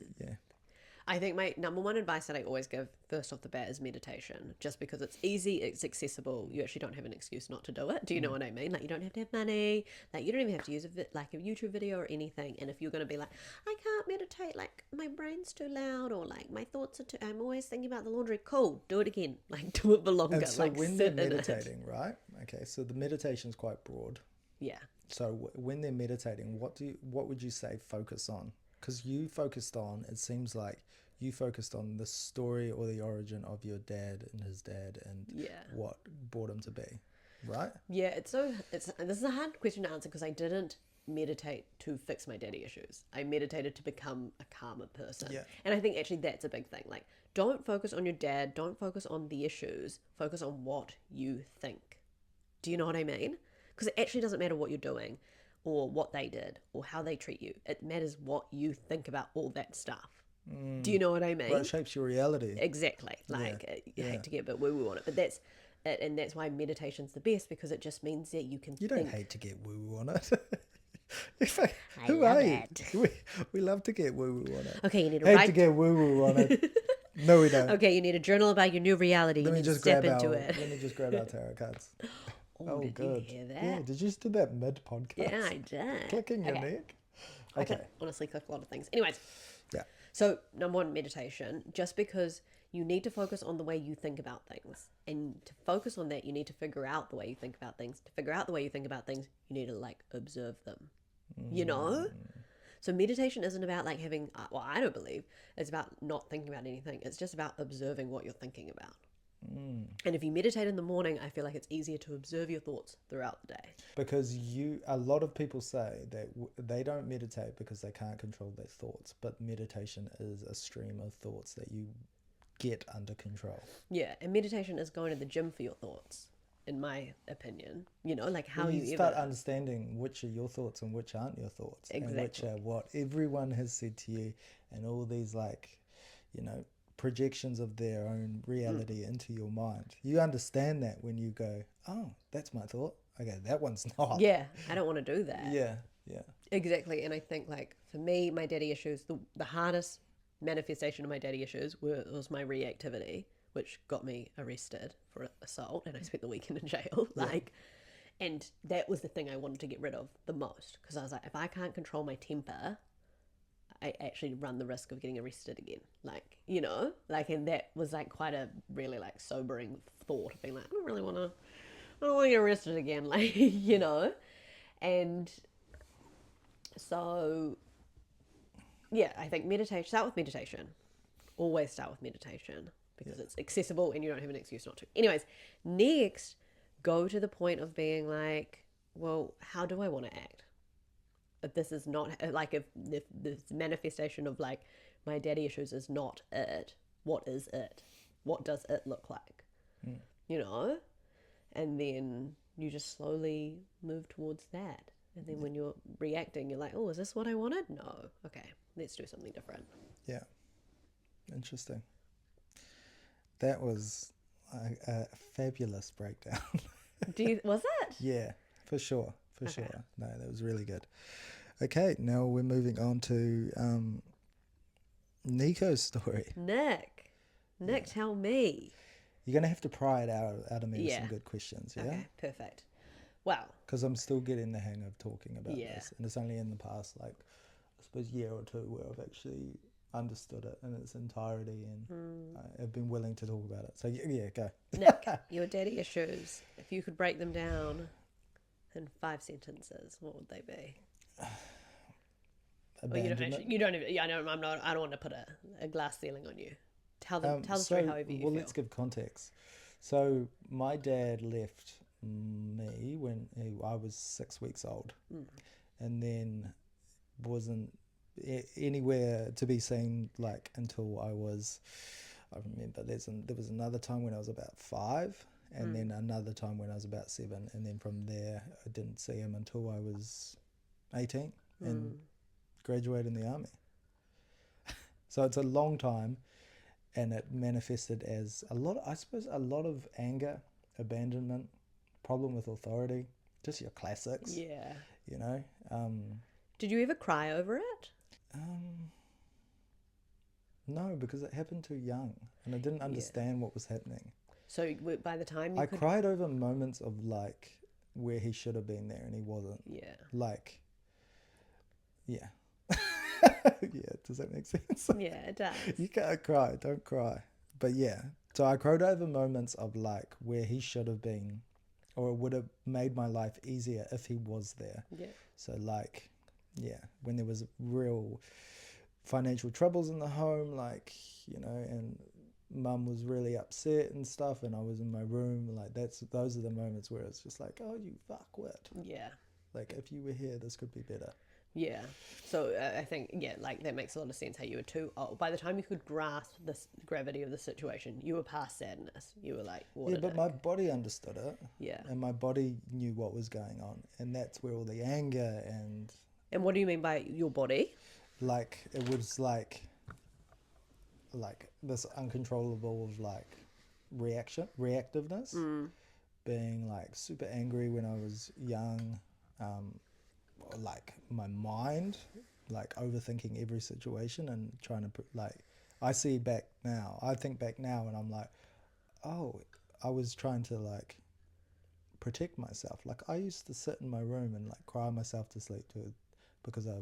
I think my number one advice that I always give first off the bat is meditation, just because it's easy, it's accessible. You actually don't have an excuse not to do it. Do you know what I mean? Like, you don't have to have money. Like, you don't even have to use like a YouTube video or anything. And if you're going to be like, I can't meditate, like my brain's too loud, or like my thoughts are too, I'm always thinking about the laundry. Cool, do it again. Like, do it for longer. and so like, when they're sit in it. meditating, right? Okay, so the meditation's quite broad. Yeah. So when they're meditating, what would you say focus on? Because it seems like you focused on the story or the origin of your dad and his dad and what brought him to be, right? Yeah, this is a hard question to answer because I didn't meditate to fix my daddy issues. I meditated to become a calmer person. Yeah. And I think actually that's a big thing. Like, don't focus on your dad, don't focus on the issues, focus on what you think. Do you know what I mean? Because it actually doesn't matter what you're doing or what they did or how they treat you. It matters what you think about all that stuff. Do you know what I mean? Well, it shapes your reality. Exactly. Like, you hate to get a bit woo-woo on it, but that's it, and that's why meditation's the best, because it just means that you can You don't hate to get woo-woo on it. Who love are you? it. We love to get woo-woo on it. Okay, you need to Hate write. to get woo-woo on it. No, we don't. Okay, you need a journal about your new reality. Let you me need to just step grab into it. Let me just grab our tarot cards. Oh, did good. you hear that? Yeah, did you just do that mid-podcast? Yeah, I did. Clicking your Okay. neck? I Okay. can honestly click a lot of things. Anyways, Yeah. so number one, meditation. Just because you need to focus on the way you think about things, and to focus on that, you need to figure out the way you think about things. To figure out the way you think about things, you need to like observe them. You know. So meditation isn't about like having. Well, I don't believe it's about not thinking about anything. It's just about observing what you're thinking about. And if you meditate in the morning, I feel like it's easier to observe your thoughts throughout the day. Because a lot of people say that they don't meditate because they can't control their thoughts, but meditation is a stream of thoughts that you get under control. Yeah, and meditation is going to the gym for your thoughts, in my opinion. You know, like how When you you start ever... understanding which are your thoughts and which aren't your thoughts, and which Exactly. are what everyone has said to you, and all these projections of their own reality into your mind. You understand that when you go, oh, that's my thought. Okay, that one's not. Yeah, I don't want to do that. Yeah. Exactly. And I think like for me, my daddy issues, the hardest manifestation of my daddy issues was my reactivity, which got me arrested for assault, and I spent the weekend in jail. And that was the thing I wanted to get rid of the most, because I was like, if I can't control my temper, I actually run the risk of getting arrested again. And that was like quite a really like sobering thought of being like, I don't want to get arrested again. And so, yeah, I think start with meditation. Always start with meditation, because it's accessible and you don't have an excuse not to. Anyways, next, go to the point of being like, well, how do I want to act? If this is not, like, if this manifestation of, like, my daddy issues is not it, what is it? What does it look like? You know? And then you just slowly move towards that. And then when you're reacting, you're like, oh, is this what I wanted? No. Okay, let's do something different. Yeah. Interesting. That was a fabulous breakdown. Was it? Yeah, for sure. For sure. No, that was really good. Okay, now we're moving on to Nico's story. Nick, tell me. You're going to have to pry it out of me with some good questions, yeah? Okay, perfect. Wow. Because I'm still getting the hang of talking about this. And it's only in the past, like, I suppose, year or two where I've actually understood it in its entirety and I've been willing to talk about it. So, yeah, go. Nick, your daddy issues, if you could break them down in 5 sentences, what would they be? Well, you don't even, I don't want to put a glass ceiling on you. Tell the story however you feel. Well, let's give context. So my dad left me when I was 6 weeks old, and then wasn't anywhere to be seen, like, until I remember there was another time when I was about 5, and then another time when I was about 7, and then from there I didn't see him until I was 18 and graduated in the army. So it's a long time. And it manifested as a lot of anger, abandonment, problem with authority, just your classics. Yeah. You know. Did you ever cry over it? No, because it happened too young, and I didn't understand what was happening. So by the time I cried over moments of, like, where he should have been there and he wasn't. Yeah. Like. Yeah. Yeah, does that make sense? Yeah, it does. You can't cry, don't cry. But yeah, so I cried over moments of, like, where he should have been, or it would have made my life easier if he was there. Yeah. So, like, yeah, when there was real financial troubles in the home, like, you know, and mum was really upset and stuff, and I was in my room, like, those are the moments where it's just like, oh, you fuckwit. Yeah. Like, if you were here, this could be better. Yeah. So I think, like, that makes a lot of sense how you were too old. By the time you could grasp the gravity of the situation, you were past sadness. You were like, what? Yeah, but my body understood it. Yeah. And my body knew what was going on. And that's where all the anger and... And what do you mean by your body? Like, it was like this uncontrollable of, like, reactiveness. Being, like, super angry when I was young. Like, my mind, like, overthinking every situation and trying to I think back now and I'm like, oh, I was trying to, like, protect myself. Like, I used to sit in my room and, like, cry myself to sleep because I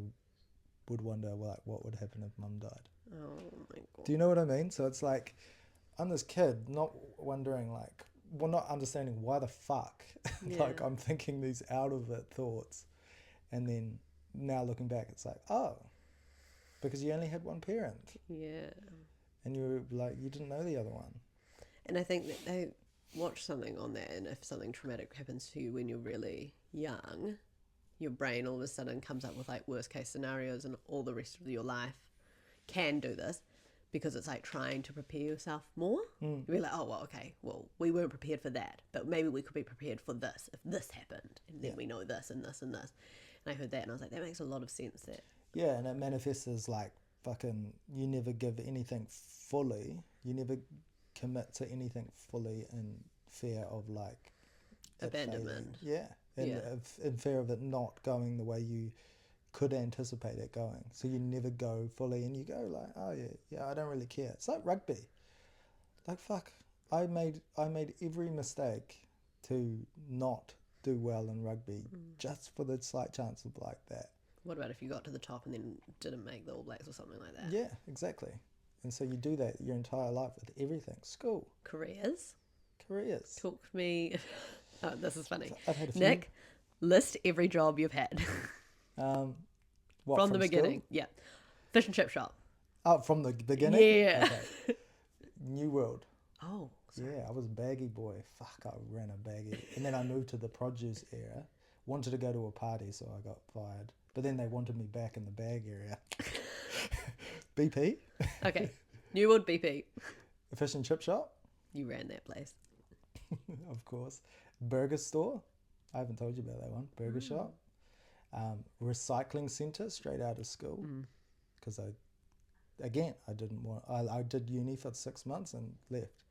would wonder, like, what would happen if mum died. Oh my God. Do you know what I mean? So it's like, I'm this kid not wondering, like, well, not understanding why the fuck like, I'm thinking these out of it thoughts. And then now looking back, it's like, oh, because you only had one parent. Yeah. And you were like, you didn't know the other one. And I think that they watch something on that, and if something traumatic happens to you when you're really young, your brain all of a sudden comes up with, like, worst case scenarios, and all the rest of your life can do this because it's like trying to prepare yourself more. You'll be like, oh, well, okay, well, we weren't prepared for that, but maybe we could be prepared for this if this happened, and then we know this and this and this. And I heard that and I was like, that makes a lot of sense there. Yeah, and it manifests as, like, fucking, you never give anything fully. You never commit to anything fully in fear of, like, abandonment. Yeah, and in fear of it not going the way you could anticipate it going. So you never go fully, and you go like, oh yeah, I don't really care. It's like rugby. Like, fuck, I made every mistake to not do well in rugby just for the slight chance of, like, that. What about if you got to the top and then didn't make the All Blacks or something like that? Yeah, exactly. And so you do that your entire life with everything. School. Careers. Talk to me. Oh, this is funny. I've had a few. Nick, list every job you've had. From the beginning. School? Yeah. Fish and chip shop. Oh, from the beginning? Yeah. Okay. New World. Oh, sorry. Yeah, I was a baggy boy. Fuck, I ran a baggy. And then I moved to the produce area. Wanted to go to a party, so I got fired. But then they wanted me back in the bag area. BP? Okay. New World BP. A fish and chip shop? You ran that place. Of course. Burger store? I haven't told you about that one. Burger shop. Recycling centre straight out of school. Because I didn't want... I did uni for 6 months and left.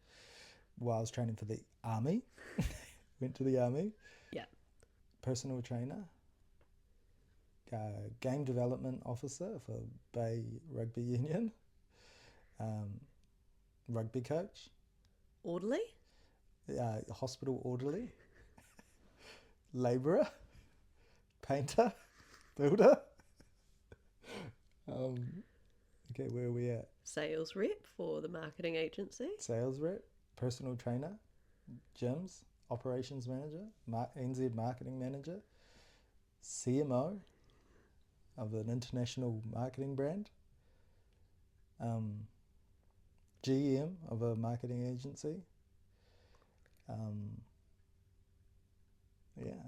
While I was training for the army. Went to the army. Yeah. Personal trainer. Game development officer for Bay Rugby Union. Rugby coach. Orderly? Hospital orderly. Labourer. Painter. Builder. Okay, where are we at? Sales rep for the marketing agency. Sales rep. Personal trainer. Gyms. Operations manager. NZ marketing manager. CMO of an international marketing brand. GM of a marketing agency.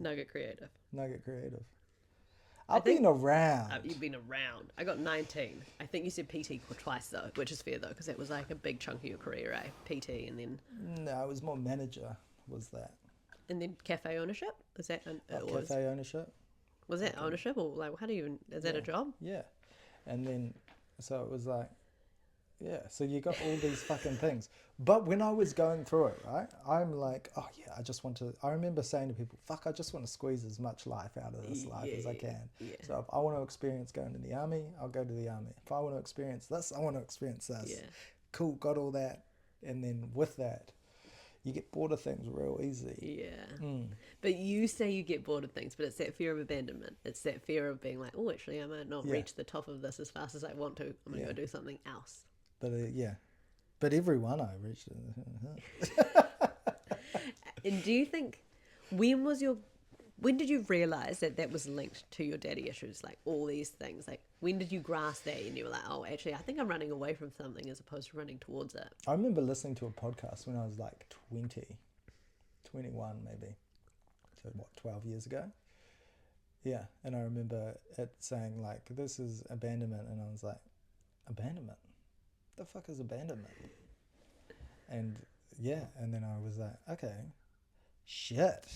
Nugget Creative. I've been around. You've been around. I got 19. I think you said PT twice though, which is fair though, because it was like a big chunk of your career, eh? PT and then... No, it was more manager, was that. And then cafe ownership? Was that... cafe ownership. Was that ownership or like, how do you even... Is that a job? Yeah. And then, so it was like, yeah, so you got all these fucking things. But when I was going through it, right, I'm like, oh yeah, I just want to, I remember saying to people, fuck, I just want to squeeze as much life out of this life as I can. Yeah. So if I want to experience going to the army, I'll go to the army. If I want to experience this, I want to experience this. Yeah. Cool, got all that. And then with that, you get bored of things real easy. Yeah. But you say you get bored of things, but it's that fear of abandonment. It's that fear of being like, oh, actually, I might not reach the top of this as fast as I want to. I'm going to go do something else. But but everyone I reached. And do you think, when did you realize that was linked to your daddy issues? Like all these things, like when did you grasp that and you were like, oh, actually, I think I'm running away from something as opposed to running towards it? I remember listening to a podcast when I was like 20, 21 maybe. So 12 years ago? Yeah. And I remember it saying like, this is abandonment. And I was like, abandonment? The fuck is abandonment? And yeah, and then I was like, okay, shit,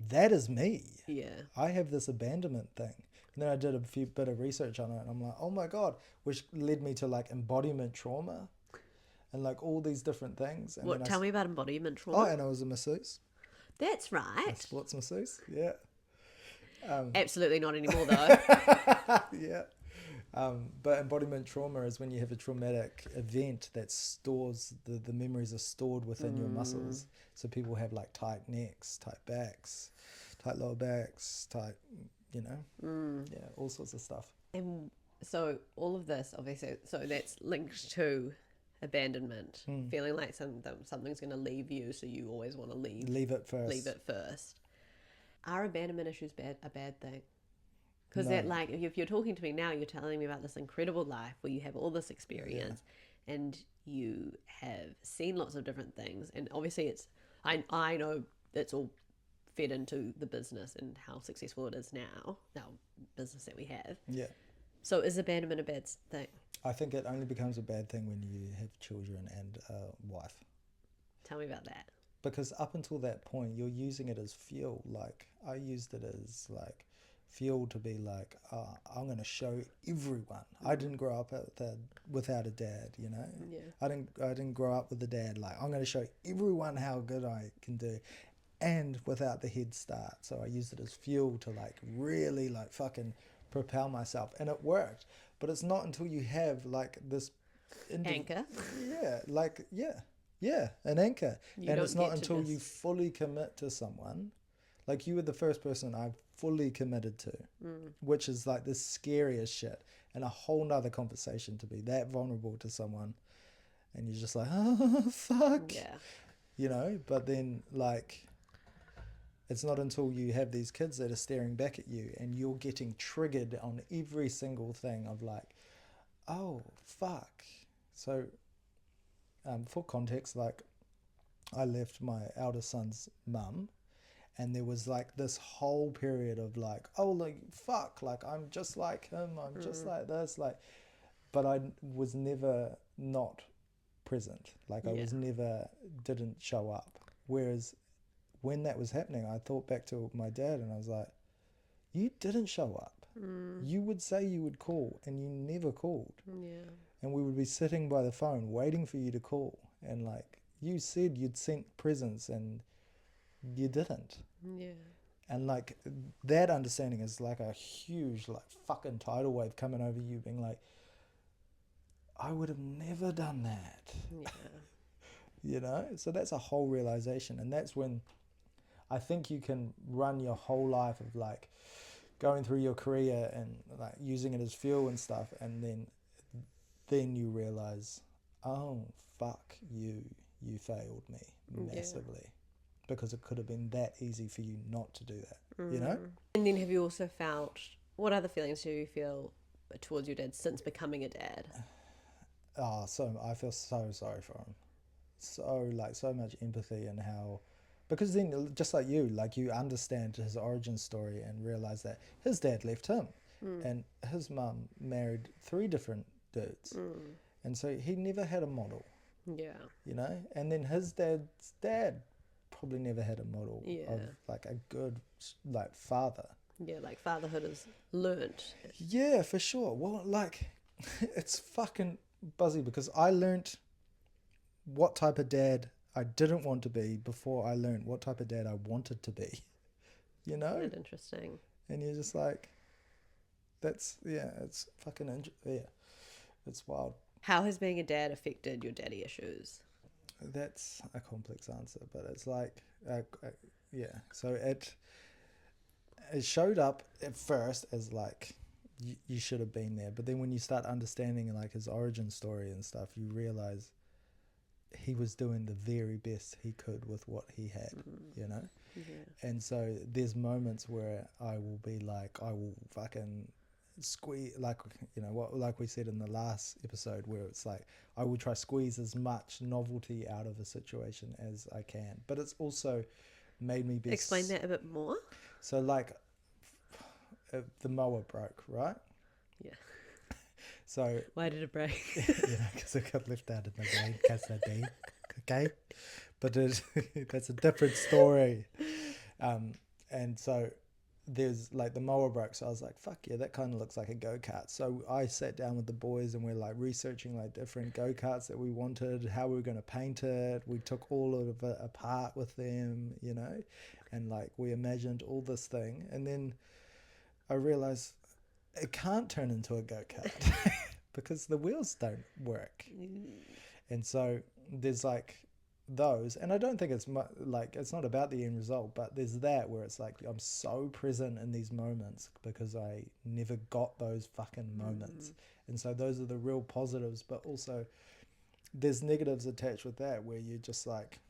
that is me. Yeah. I have this abandonment thing. And then I did a bit of research on it and I'm like, oh my God, which led me to like embodiment trauma and like all these different things. And Tell me about embodiment trauma. Oh, and I was a masseuse. That's right. A sports masseuse, yeah. Absolutely not anymore though. Yeah. But embodiment trauma is when you have a traumatic event that stores, the memories are stored within your muscles. So people have like tight necks, tight backs, tight lower backs, tight, yeah, all sorts of stuff. And so all of this, obviously, so that's linked to abandonment, feeling like something's going to leave you, so you always want to leave it first. Are abandonment issues a bad thing? Because that, like, if you're talking to me now, you're telling me about this incredible life where you have all this experience and you have seen lots of different things. And obviously I know it's all fed into the business and how successful it is now, our business that we have. Yeah. So is abandonment a bad thing? I think it only becomes a bad thing when you have children and a wife. Tell me about that. Because up until that point, you're using it as fuel. Like, I used it as, like, fuel to be like, I'm going to show everyone. I didn't grow up without a dad, you know? Yeah. I didn't grow up with a dad. Like, I'm going to show everyone how good I can do. And without the head start. So I used it as fuel to, like, really, like, fucking propel myself. And it worked. But it's not until you have, like, this... Anchor. Yeah, like, yeah, an anchor. And it's not until this. you fully commit to someone. Like, you were the first person I've fully committed to, which is like the scariest shit and a whole nother conversation to be that vulnerable to someone. And you're just like, oh, fuck. Yeah. You know, but then, like, it's not until you have these kids that are staring back at you and you're getting triggered on every single thing of like, oh, fuck. So for context, like I left my eldest son's mum, and there was like this whole period of like, oh, like fuck, like I'm just like him, I'm just like this, like, but I was never not present. Like I was never, didn't show up. Whereas when that was happening, I thought back to my dad and I was like, you didn't show up. You would say you would call and you never called. Yeah. And we would be sitting by the phone waiting for you to call. And like you said you'd sent presents and you didn't. Yeah. And like that understanding is like a huge like fucking tidal wave coming over you being like, I would have never done that. Yeah. You know? So that's a whole realization. And that's when I think you can run your whole life of like going through your career and like using it as fuel and stuff, and then you realize, oh fuck, you failed me massively, because it could have been that easy for you not to do that. You know? And then have you also felt, what other feelings do you feel towards your dad since becoming a dad? So I feel so sorry for him, so much empathy, and how, because then just like you understand his origin story and realize that his dad left him, and his mum married 3 different dudes, and so he never had a model. Yeah. You know, and then his dad's dad probably never had a model of like a good like father. Yeah, like fatherhood is learnt. Yeah, for sure. Well, like it's fucking buzzy, because I learnt what type of dad I didn't want to be before I learnt what type of dad I wanted to be. You know? That's interesting. And you're just like, that's, it's fucking, it's wild. How has being a dad affected your daddy issues? That's a complex answer, but it's like, so it showed up at first as like, you should have been there, but then when you start understanding like his origin story and stuff, you realize he was doing the very best he could with what he had, you know? Yeah. And so there's moments where I will be like, I will fucking squeeze, like, you know, what, like we said in the last episode, where it's like, I will try squeeze as much novelty out of a situation as I can. But it's also made me be... Explain that a bit more. So like, the mower broke, right? Yeah. So why did it break? Because it got left out in the rain, Cassidy. Okay, but that's a different story. And so there's like the mower broke, so I was like, fuck yeah, that kind of looks like a go-kart. So I sat down with the boys and we're like researching like different go-karts that we wanted, how we were going to paint it. We took all of it apart with them, you know, and like we imagined all this thing, and then I realized it can't turn into a go-kart because the wheels don't work. And so there's like those, and I don't think it's like, it's not about the end result, but there's that where it's like I'm so present in these moments because I never got those fucking moments. And so those are the real positives, but also there's negatives attached with that, where you're just like,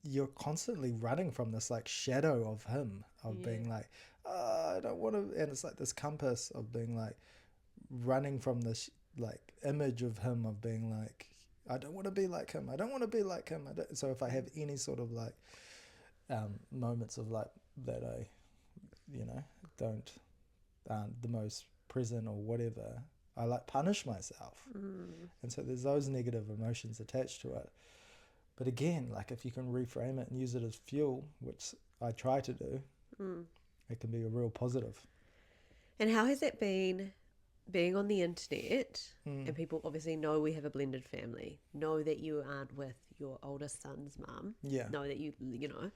you're constantly running from this like shadow of him, of being like, I don't want to, and it's like this compass of being like running from this like image of him, of being like, I don't want to be like him, I don't want to be like him. So if I have any sort of like moments of like that I, you know, aren't the most present or whatever, I like punish myself. And so there's those negative emotions attached to it. But again, like if you can reframe it and use it as fuel, which I try to do, it can be a real positive. And how has it been being on the internet, and people obviously know we have a blended family, know that you aren't with your oldest son's mum, know that you know,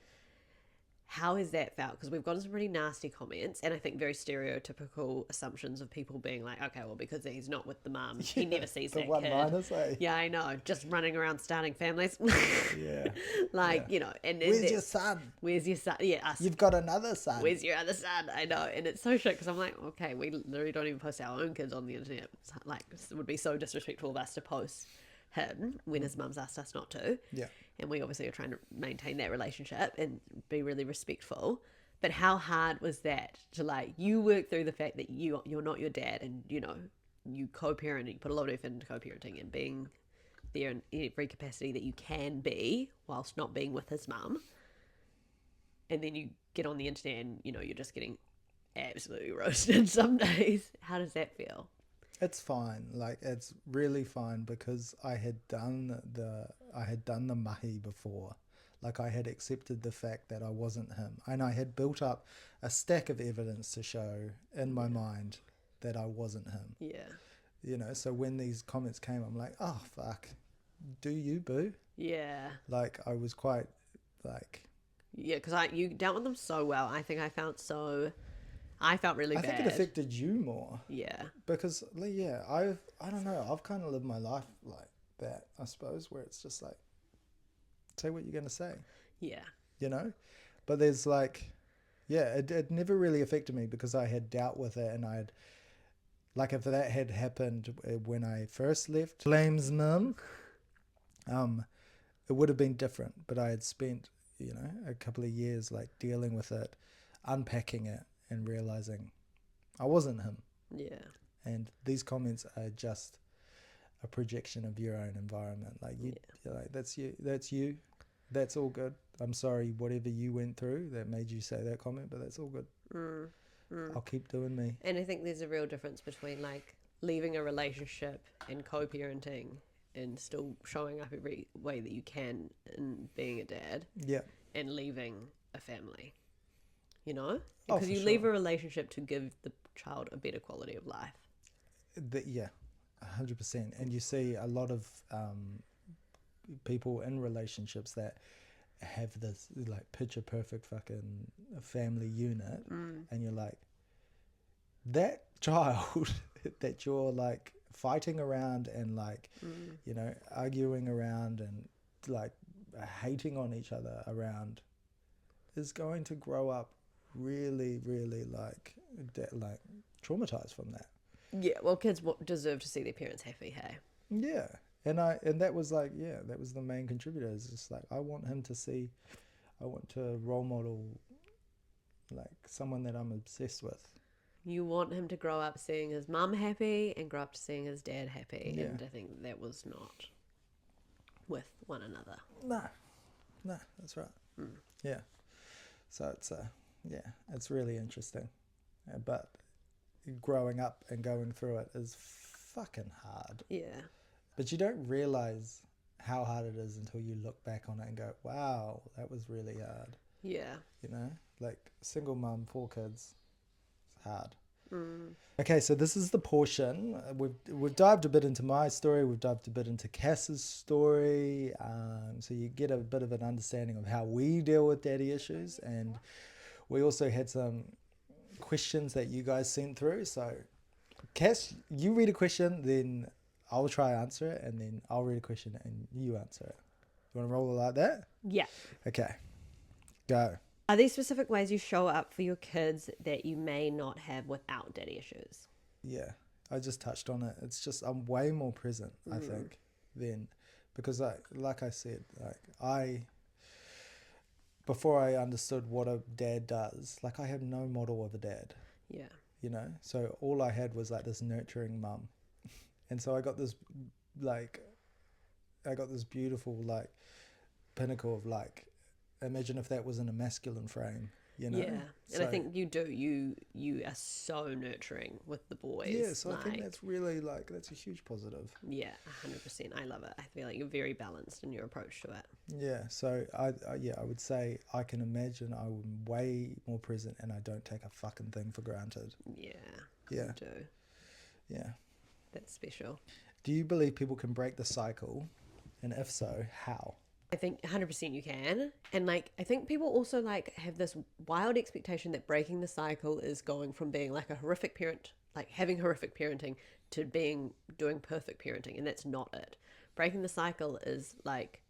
how has that felt? Because we've gotten some pretty nasty comments, and I think very stereotypical assumptions of people being like, okay, well, because he's not with the mum, he never sees that kid. Liners, eh? Yeah, I know, just running around starting families. You know, and where's your son? Where's your son? Yeah, us. You've got another son. Where's your other son? I know, and it's so shit, because I'm like, okay, we literally don't even post our own kids on the internet. It's like, it would be so disrespectful of us to post him when his mum's asked us not to. Yeah. And we obviously are trying to maintain that relationship and be really respectful. But how hard was that to, like, you work through the fact that you're not your dad, and, you know, you co-parent, and you put a lot of effort into co-parenting and being there in every capacity that you can be whilst not being with his mum. And then you get on the internet and, you know, you're just getting absolutely roasted some days. How does that feel? It's fine. Like, it's really fine because I had done the mahi before. Like, I had accepted the fact that I wasn't him. And I had built up a stack of evidence to show in my mind that I wasn't him. Yeah. You know, so when these comments came, I'm like, oh, fuck. Do you, boo? Yeah. Like, I was quite, like... Yeah, because you dealt with them so well. I think I felt really bad. I think it affected you more. Yeah. Because, yeah, I don't know. I've kind of lived my life like that, I suppose, where it's just like, say what you're going to say. Yeah. You know? But there's like, yeah, it never really affected me because I had dealt with it and I'd, like if that had happened when I first left Flame's mum, it would have been different. But I had spent, you know, a couple of years like dealing with it, unpacking it and realizing I wasn't him. Yeah. And these comments are just a projection of your own environment. Like you're like, that's you. That's all good. I'm sorry, whatever you went through that made you say that comment, but that's all good. I'll keep doing me. And I think there's a real difference between like leaving a relationship and co-parenting and still showing up every way that you can in being a dad. Yeah. And leaving a family. You know? Oh, Because for you sure. leave a relationship to give the child a better quality of life. Yeah, 100%. And you see a lot of people in relationships that have this like picture perfect fucking family unit, and you're like, that child that you're like fighting around and like, you know, arguing around and like hating on each other around is going to grow up really, really like traumatized from that. Yeah, well, kids deserve to see their parents happy, hey? Yeah. And that was like, yeah, that was the main contributor. It's just like, I want to role model like someone that I'm obsessed with. You want him to grow up seeing his mum happy and grow up to seeing his dad happy. Yeah. And I think that was not with one another. No, that's right. Yeah. So it's really interesting. But growing up and going through it is fucking hard. Yeah. But you don't realize how hard it is until you look back on it and go, wow, that was really hard. Yeah. You know, like single mum, 4 kids, it's hard. Okay, so this is the portion. We've dived a bit into my story. We've dived a bit into Cass's story. So you get a bit of an understanding of how we deal with daddy issues. And we also had some questions that you guys sent through. So Cass, you read a question, then I'll try answer it, and then I'll read a question and you answer it. You want to roll it like that? Yeah. Okay. Go. Are there specific ways you show up for your kids that you may not have without daddy issues? Yeah, I just touched on it. It's just I'm way more present, I think, than because like I said, like before I understood what a dad does, like I have no model of a dad. Yeah. You know, so all I had was like this nurturing mum. And so I got this beautiful like pinnacle of like, imagine if that was in a masculine frame, you know? Yeah. And I think you do. You are so nurturing with the boys. Yeah, so I think that's really like, that's a huge positive. Yeah, 100%. I love it. I feel like you're very balanced in your approach to it. Yeah, so I would say I can imagine I'm way more present and I don't take a fucking thing for granted. Yeah. Yeah. You do. Yeah. That's special. Do you believe people can break the cycle? And if so, how? I think 100% you can. And like, I think people also like have this wild expectation that breaking the cycle is going from being like a horrific parent, like having horrific parenting, to doing perfect parenting. And that's not it. Breaking the cycle is like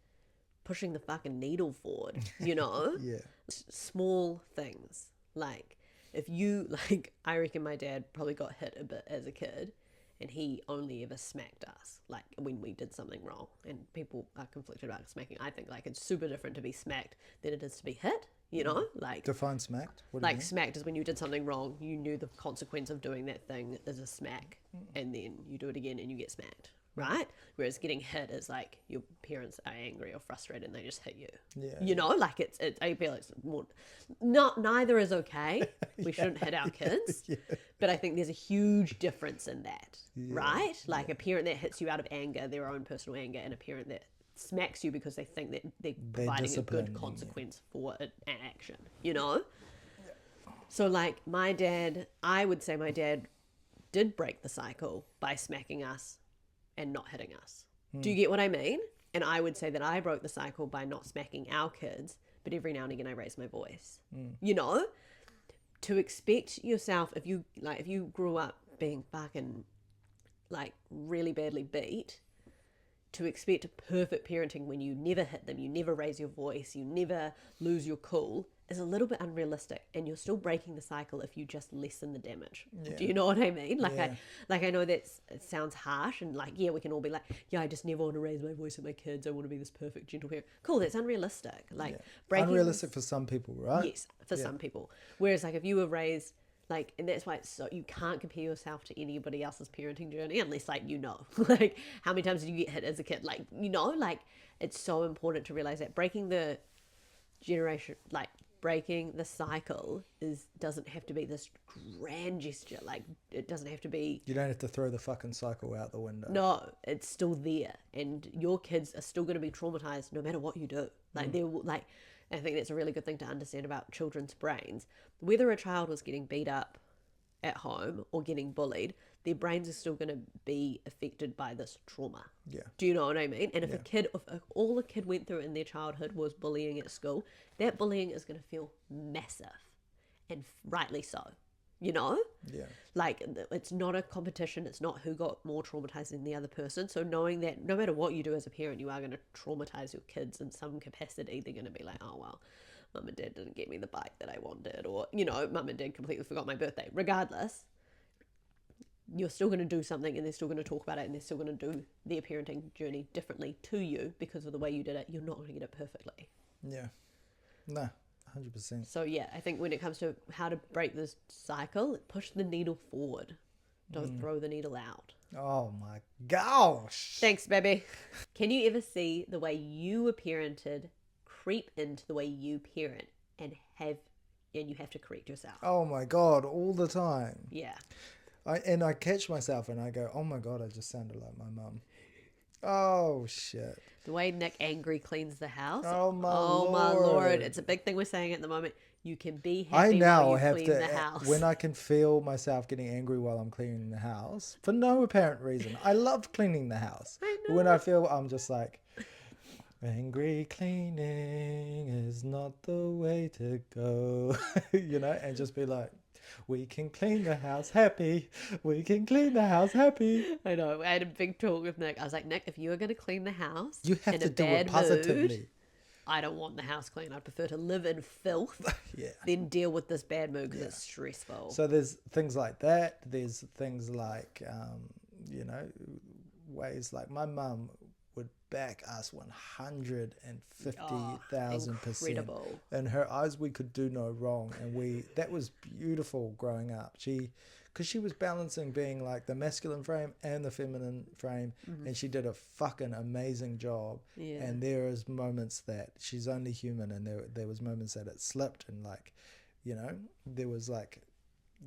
pushing the fucking needle forward, you know? Yeah. Small things. Like if you, like, I reckon my dad probably got hit a bit as a kid. And he only ever smacked us, like when we did something wrong. And people are conflicted about smacking. I think like it's super different to be smacked than it is to be hit, you know? Like Define smacked? What do you like mean? smacked is when you did something wrong, you knew the consequence of doing that thing is a smack. And then you do it again and you get smacked. right? Whereas getting hit is like your parents are angry or frustrated and they just hit you. Yeah. You know, like I feel it's more, neither is okay. We shouldn't hit our kids. Yeah. But I think there's a huge difference in that, right? Like a parent that hits you out of anger, their own personal anger, and a parent that smacks you because they think that they're providing a good consequence for an action, you know? So like I would say my dad did break the cycle by smacking us and not hitting us. Do you get what I mean? And I would say that I broke the cycle by not smacking our kids, but every now and again I raised my voice. You know? To expect yourself, if you grew up being fucking like really badly beat, to expect perfect parenting when you never hit them, you never raise your voice, you never lose your cool, is a little bit unrealistic, and you're still breaking the cycle if you just lessen the damage. Do you know what I mean? Like I know it sounds harsh, and like we can all be like, I just never want to raise my voice at my kids. I want to be this perfect gentle parent. Cool, that's unrealistic. Like breaking unrealistic for some people, right? Yes, for some people. Whereas like if you were raised like, and that's why it's so, you can't compare yourself to anybody else's parenting journey unless like like how many times did you get hit as a kid? Like like it's so important to realize that breaking the cycle doesn't have to be this grand gesture. Like it doesn't have to be. You don't have to throw the fucking cycle out the window. No, it's still there, and your kids are still going to be traumatized no matter what you do. Like they're like, I think that's a really good thing to understand about children's brains. Whether a child was getting beat up at home or getting bullied, their brains are still going to be affected by this trauma. Yeah. Do you know what I mean? And if if all a kid went through in their childhood was bullying at school, that bullying is going to feel massive, and rightly so. You know? Yeah. Like, it's not a competition. It's not who got more traumatized than the other person. So knowing that no matter what you do as a parent, you are going to traumatize your kids in some capacity. They're going to be like, oh, well, mum and dad didn't get me the bike that I wanted. Or, mum and dad completely forgot my birthday. Regardless, you're still going to do something, and they're still going to talk about it, and they're still going to do their parenting journey differently to you because of the way you did it. You're not going to get it perfectly. Yeah. No. 100%. So I think when it comes to how to break this cycle, push the needle forward. Don't throw the needle out. Oh my gosh. Thanks, baby. Can you ever see the way you were parented creep into the way you parent and you have to correct yourself? Oh my God, all the time. Yeah. I catch myself and I go, oh my God, I just sounded like my mum. Oh shit. The way Nick angry cleans the house. Oh my Lord. It's a big thing we're saying at the moment. You can be happy I now while you have clean to, the house. when I can feel myself getting angry while I'm cleaning the house, for no apparent reason. I love cleaning the house. I know. When I feel I'm just like, angry cleaning is not the way to go, and just be like, we can clean the house happy. We can clean the house happy. I know. I had a big talk with Nick. I was like, Nick, if you were going to clean the house, You have in to a do bad it positively. mood, I don't want the house clean. I'd prefer to live in filth Yeah. than deal with this bad mood because it's stressful. So there's things like that. There's things like, ways like my mum would back us 150,000%. Incredible. In her eyes, we could do no wrong, and that was beautiful growing up. Because she was balancing being like the masculine frame and the feminine frame, and she did a fucking amazing job. Yeah. And there is moments that she's only human, and there was moments that it slipped, and like, there was like,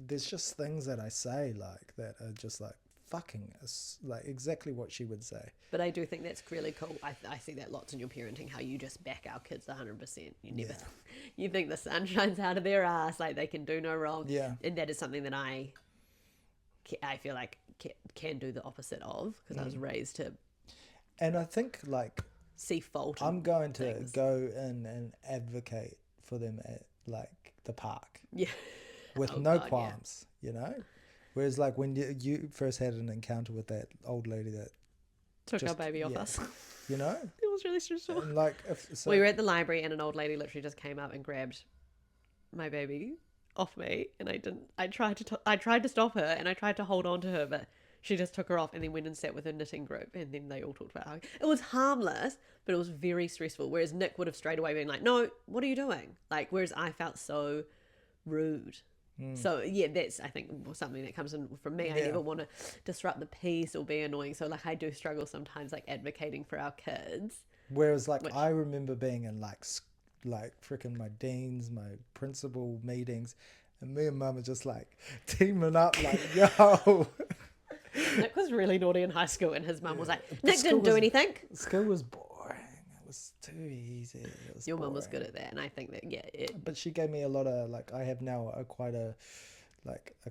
there's just things that I say like that are just like fucking like exactly what she would say. But I do think that's really cool. I see that lots in your parenting, how you just back our kids 100%. You never, you think the sun shines out of their ass, like they can do no wrong. Yeah. And that is something that I feel like can do the opposite of, because I was raised to And I think like see fault in I'm going to things. go in and advocate for them at like the park Yeah. with Oh, no God, yeah. qualms, Whereas like when you first had an encounter with that old lady that Took our just- baby off yeah. us. It It was really stressful. and like We were at the library and an old lady literally just came up and grabbed my baby off me, and I tried to stop her, and I tried to hold on to her, but she just took her off and then went and sat with her knitting group, and then they all talked about how it was harmless, but it was very stressful. Whereas Nick would have straight away been like, "No, what are you doing?" Like, whereas I felt so rude So yeah, that's I think something that comes in from me. I Yeah. never want to disrupt the peace or be annoying. So like I do struggle sometimes like advocating for our kids. Whereas like Which- I remember being in like freaking my deans, my principal meetings, and me and mum are just like teaming up like, yo. Nick was really naughty in high school, and his mum was like, But Nick school didn't do was- anything. School was boring. It was too easy. It was Your mum was good boring. at that, and I think that yeah, it, But she gave me a lot of like I have now quite a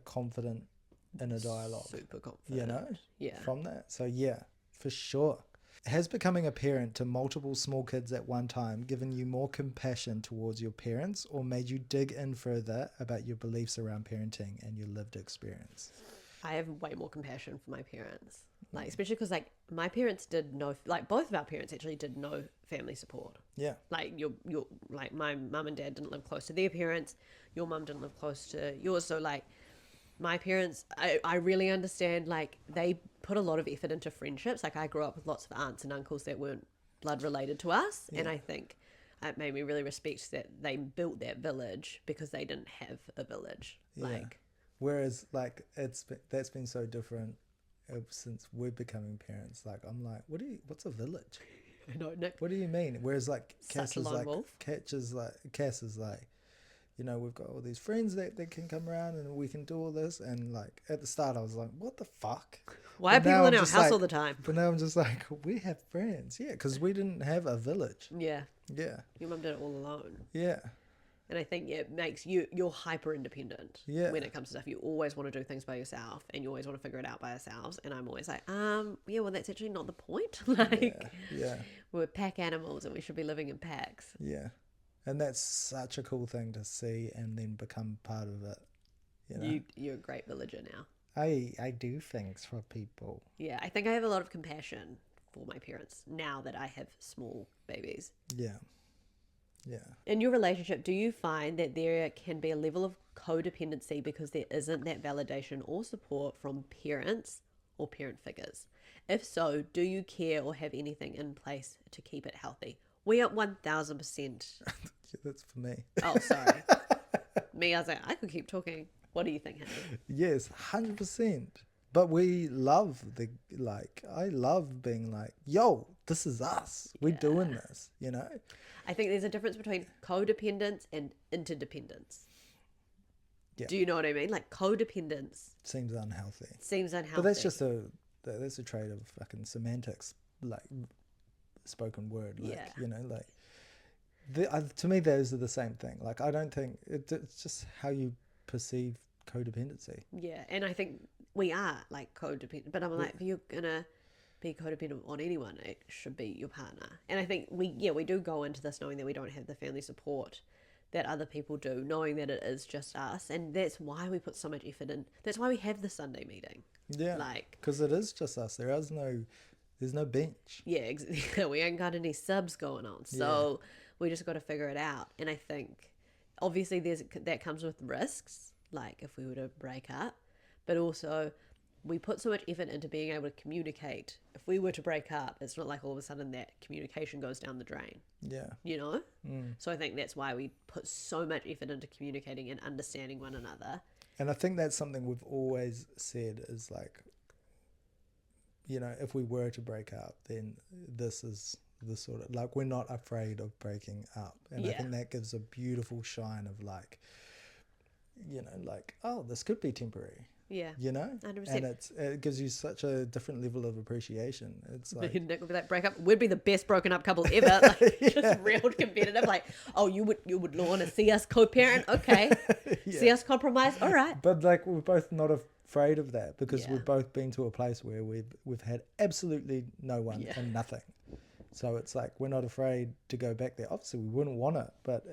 confident inner dialogue, super confident. you know, Yeah. from that. So yeah, for sure. Has becoming a parent to multiple small kids at one time given you more compassion towards your parents or made you dig in further about your beliefs around parenting and your lived experience? I have way more compassion for my parents, like especially because like my parents did no, like both of our parents actually did no family support. Yeah. Like your like my mum and dad didn't live close to their parents, your mum didn't live close to yours, so like my parents, I really understand, like they put a lot of effort into friendships. Like I grew up with lots of aunts and uncles that weren't blood related to us, and I think it made me really respect that they built that village because they didn't have a village. Yeah. Like Whereas like that's been so different since we're becoming parents. Like I'm like, what's a village? I know, Nick. What do you mean? Whereas like Such a lone wolf. Cass is like, you know, we've got all these friends that can come around and we can do all this. And like at the start, I was like, what the fuck? Why are But now people in I'm our just house like- all the time? But now I'm just like, we have friends, yeah, because we didn't have a village, Yeah, yeah, your mum did it all alone. yeah, And I think it makes you're hyper independent Yeah. when it comes to stuff. You always want to do things by yourself, and you always want to figure it out by yourselves. And I'm always like, yeah, well, that's actually not the point. Like, yeah, we're pack animals, and we should be living in packs. yeah. And that's such a cool thing to see and then become part of it. You know, You're a great villager now. I do things for people. Yeah, I think I have a lot of compassion for my parents now that I have small babies. Yeah, yeah. In your relationship, do you find that there can be a level of codependency because there isn't that validation or support from parents or parent figures? If so, do you care or have anything in place to keep it healthy? We are 1000%. That's for me. Oh, sorry. Me, I was like, I could keep talking. What do you think, Henry? Yes, 100%. But we love I love being like, yo, this is us. We're doing this, you know? I think there's a difference between codependence and interdependence. Yeah. Do you know what I mean? Like codependence Seems unhealthy. seems unhealthy. But that's just that's a trait of fucking semantics, like spoken word, like, Yeah. you know, like to me those are the same thing. Like I don't think it's just how you perceive codependency. Yeah, and I think we are like codependent, but I'm like, if you're gonna be codependent on anyone, it should be your partner. And I think we do go into this knowing that we don't have the family support that other people do, knowing that it is just us, and that's why we put so much effort in. That's why we have the Sunday meeting. Yeah, Like, because it is just us. There's no bench. yeah, we ain't got any subs going on, so we just got to figure it out. And I think obviously that comes with risks, like if we were to break up, but also we put so much effort into being able to communicate. If we were to break up, it's not like all of a sudden that communication goes down the drain, Yeah, you know? So I think that's why we put so much effort into communicating and understanding one another. and I think that's something we've always said is like, you know, if we were to break up, then this is the sort of like we're not afraid of breaking up, and I Yeah. think that gives a beautiful shine of like, you know, like, oh, this could be temporary, Yeah. you know, 100%. and it gives you such a different level of appreciation. It's like, Nick would be like, break up. We'd be the best broken up couple ever. Like, just real competitive. Like, oh, you would want to see us co-parent? Okay. See us compromise? All right. but like we're both not afraid of that because Yeah. we've both been to a place where we've had absolutely no one Yeah. and nothing. So it's like we're not afraid to go back there. Obviously, we wouldn't want it, but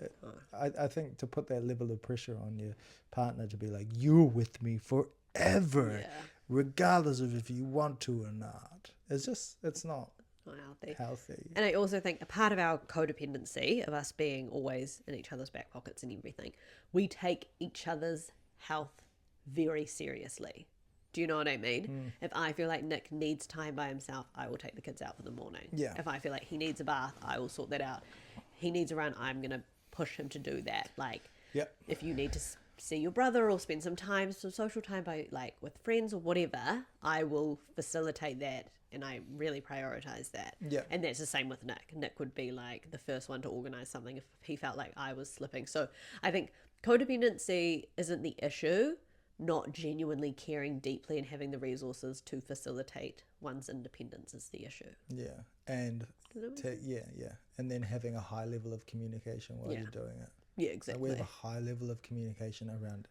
I think to put that level of pressure on your partner to be like, you're with me forever, Yeah. regardless of if you want to or not. It's not Not healthy. healthy. And I also think a part of our codependency, of us being always in each other's back pockets and everything, we take each other's health very seriously. Do you know what I mean? If I feel like Nick needs time by himself, I will take the kids out for the morning. Yeah. If I feel like he needs a bath, I will sort that out. He needs a run, I'm going to push him to do that. Like, Yep. if you need to see your brother or spend some social time by like with friends or whatever, I will facilitate that and I really prioritize that. Yeah. And that's the same with Nick. Nick would be like the first one to organize something if he felt like I was slipping. So I think codependency isn't the issue, not genuinely caring deeply and having the resources to facilitate one's independence is the issue. Yeah. And and then having a high level of communication while you're doing it. Yeah, So exactly. we have a high level of communication around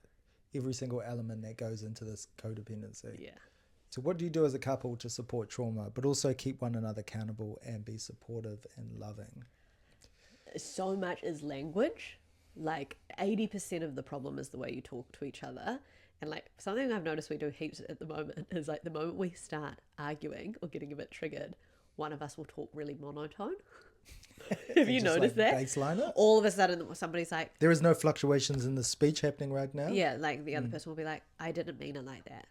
every single element that goes into this codependency. Yeah. So what do you do as a couple to support trauma, but also keep one another accountable and be supportive and loving? So much is language. Like 80% of the problem is the way you talk to each other. And like something I've noticed we do heaps at the moment is like the moment we start arguing or getting a bit triggered, one of us will talk really monotone. Have you noticed that? Baseline it? All of a sudden somebody's like, There is no fluctuations in the speech happening right now. yeah, like the other person will be like, I didn't mean it like that.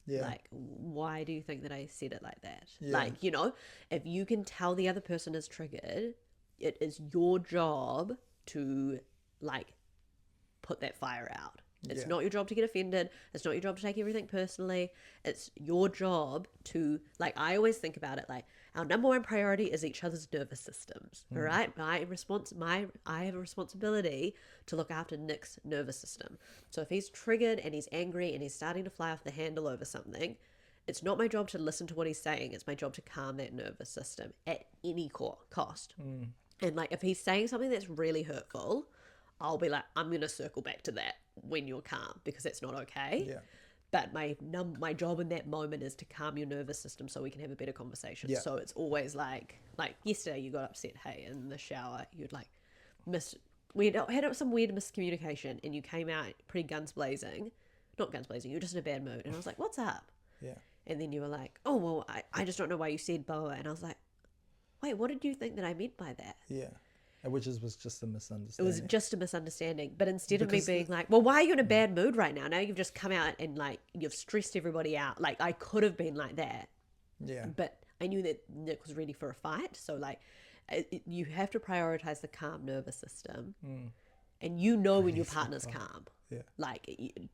Yeah. Like, why do you think that I said it like that? Yeah. Like, you know, if you can tell the other person is triggered, it is your job to like put that fire out. It's not your job to get offended. It's not your job to take everything personally. It's your job to, like, I always think about it like our number one priority is each other's nervous systems. All right. I have a responsibility to look after Nick's nervous system. So if he's triggered and he's angry and he's starting to fly off the handle over something, it's not my job to listen to what he's saying. It's my job to calm that nervous system at any cost. And like, if he's saying something that's really hurtful, I'll be like, I'm going to circle back to that when you're calm because that's not okay. Yeah. But my job in that moment is to calm your nervous system so we can have a better conversation. Yeah. So it's always like yesterday you got upset, hey, in the shower, you'd like we had some weird miscommunication and you came out pretty guns blazing. Not guns blazing, you were just in a bad mood. And I was like, what's up? Yeah. And then you were like, oh, well, I just don't know why you said blah, blah. And I was like, wait, what did you think that I meant by that? Yeah. Which was just a It misunderstanding. was just a misunderstanding. But instead of me being like, well, why are you in a bad mood right now? Now you've just come out and like you've stressed everybody out. Like I could have been like that. Yeah. But I knew that Nick was ready for a fight. So like you have to prioritize the calm nervous system. And you know when your partner's calm. Yeah. Like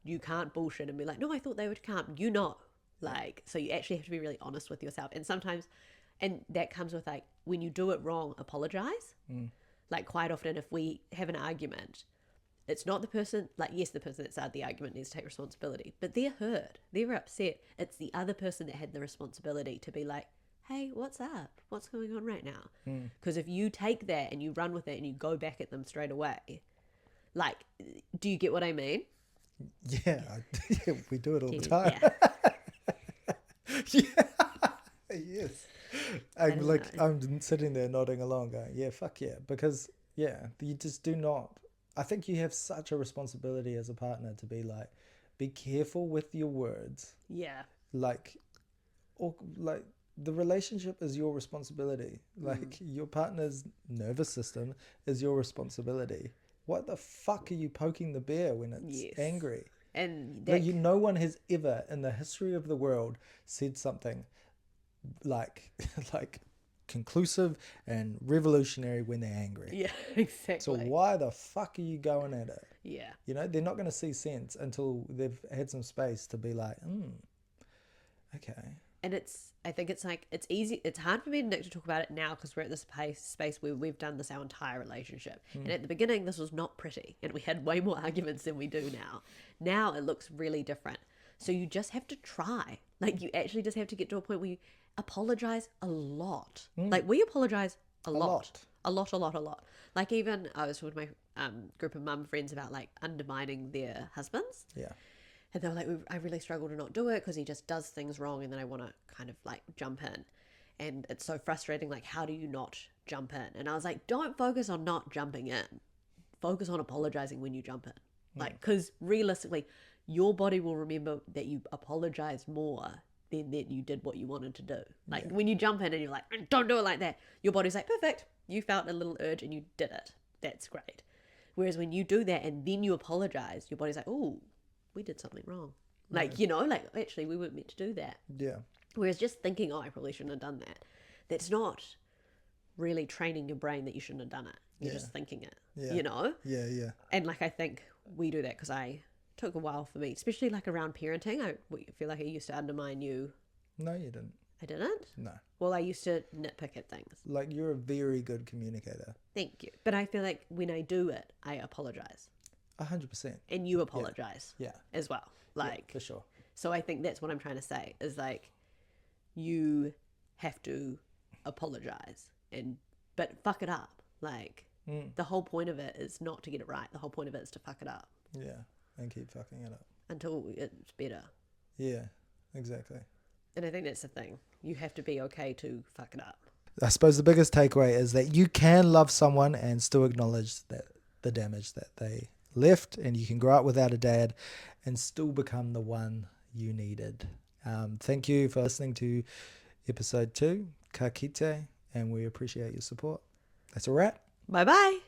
you can't bullshit and be like, no, I thought they were calm. You know. Like, so you actually have to be really honest with yourself. And sometimes, and that comes with like, when you do it wrong, apologize. Like quite often if we have an argument, it's not the person, like yes, the person that started the argument needs to take responsibility, but they're hurt, they're upset. It's the other person that had the responsibility to be like, hey, what's up? What's going on right now? Because if you take that and you run with it and you go back at them straight away, like, do you get what I mean? Yeah. We do it all the time. Yeah. Yeah. Yes. I'm sitting there nodding along going, yeah, fuck yeah. Because, yeah, you just do not. I think you have such a responsibility as a partner to be like, be careful with your words. Yeah. Like the relationship is your responsibility. Like your partner's nervous system is your responsibility. What the fuck are you poking the bear when it's angry? And no one has ever in the history of the world said something like conclusive and revolutionary when they're angry. yeah, exactly. So why the fuck are you going at it? Yeah. You know, they're not going to see sense until they've had some space to be like, okay. And I think it's like, it's easy. It's hard for me and Nick to talk about it now because we're at this space where we've done this our entire relationship. And at the beginning, this was not pretty. And we had way more arguments than we do now. Now it looks really different. So you just have to try. Like you actually just have to get to a point where you apologize a lot. Like we apologize a lot. A lot. Like even I was talking to my group of mum friends about like undermining their husbands. Yeah. And they were like, I really struggle to not do it because he just does things wrong and then I want to kind of like jump in. And it's so frustrating. Like, how do you not jump in? And I was like, don't focus on not jumping in. Focus on apologizing when you jump in. Like, because realistically, your body will remember that you apologized more than that you did what you wanted to do. Like when you jump in and you're like, don't do it like that. Your body's like, perfect. You felt a little urge and you did it. That's great. Whereas when you do that and then you apologize, your body's like, oh, we did something wrong. Like, you know, like actually we weren't meant to do that. Yeah. Whereas just thinking, oh, I probably shouldn't have done that. That's not really training your brain that you shouldn't have done it. You're just thinking it, you know? Yeah. And like, I think we do that because I took a while for me, especially like around parenting. I feel like I used to undermine you. No, you didn't. I didn't? No. Well, I used to nitpick at things. Like, you're a very good communicator. Thank you. But I feel like when I do it, I apologize. 100%. And you apologize Yeah. as well. Like, yeah, for sure. So I think that's what I'm trying to say is like, you have to apologize but fuck it up. Like, the whole point of it is not to get it right. The whole point of it is to fuck it up. Yeah. And keep fucking it up. Until it's better. Yeah, exactly. And I think that's the thing. You have to be okay to fuck it up. I suppose the biggest takeaway is that you can love someone and still acknowledge that the damage that they left, and you can grow up without a dad and still become the one you needed. Thank you for listening to episode 2, Ka kite, and we appreciate your support. That's a wrap. Bye-bye.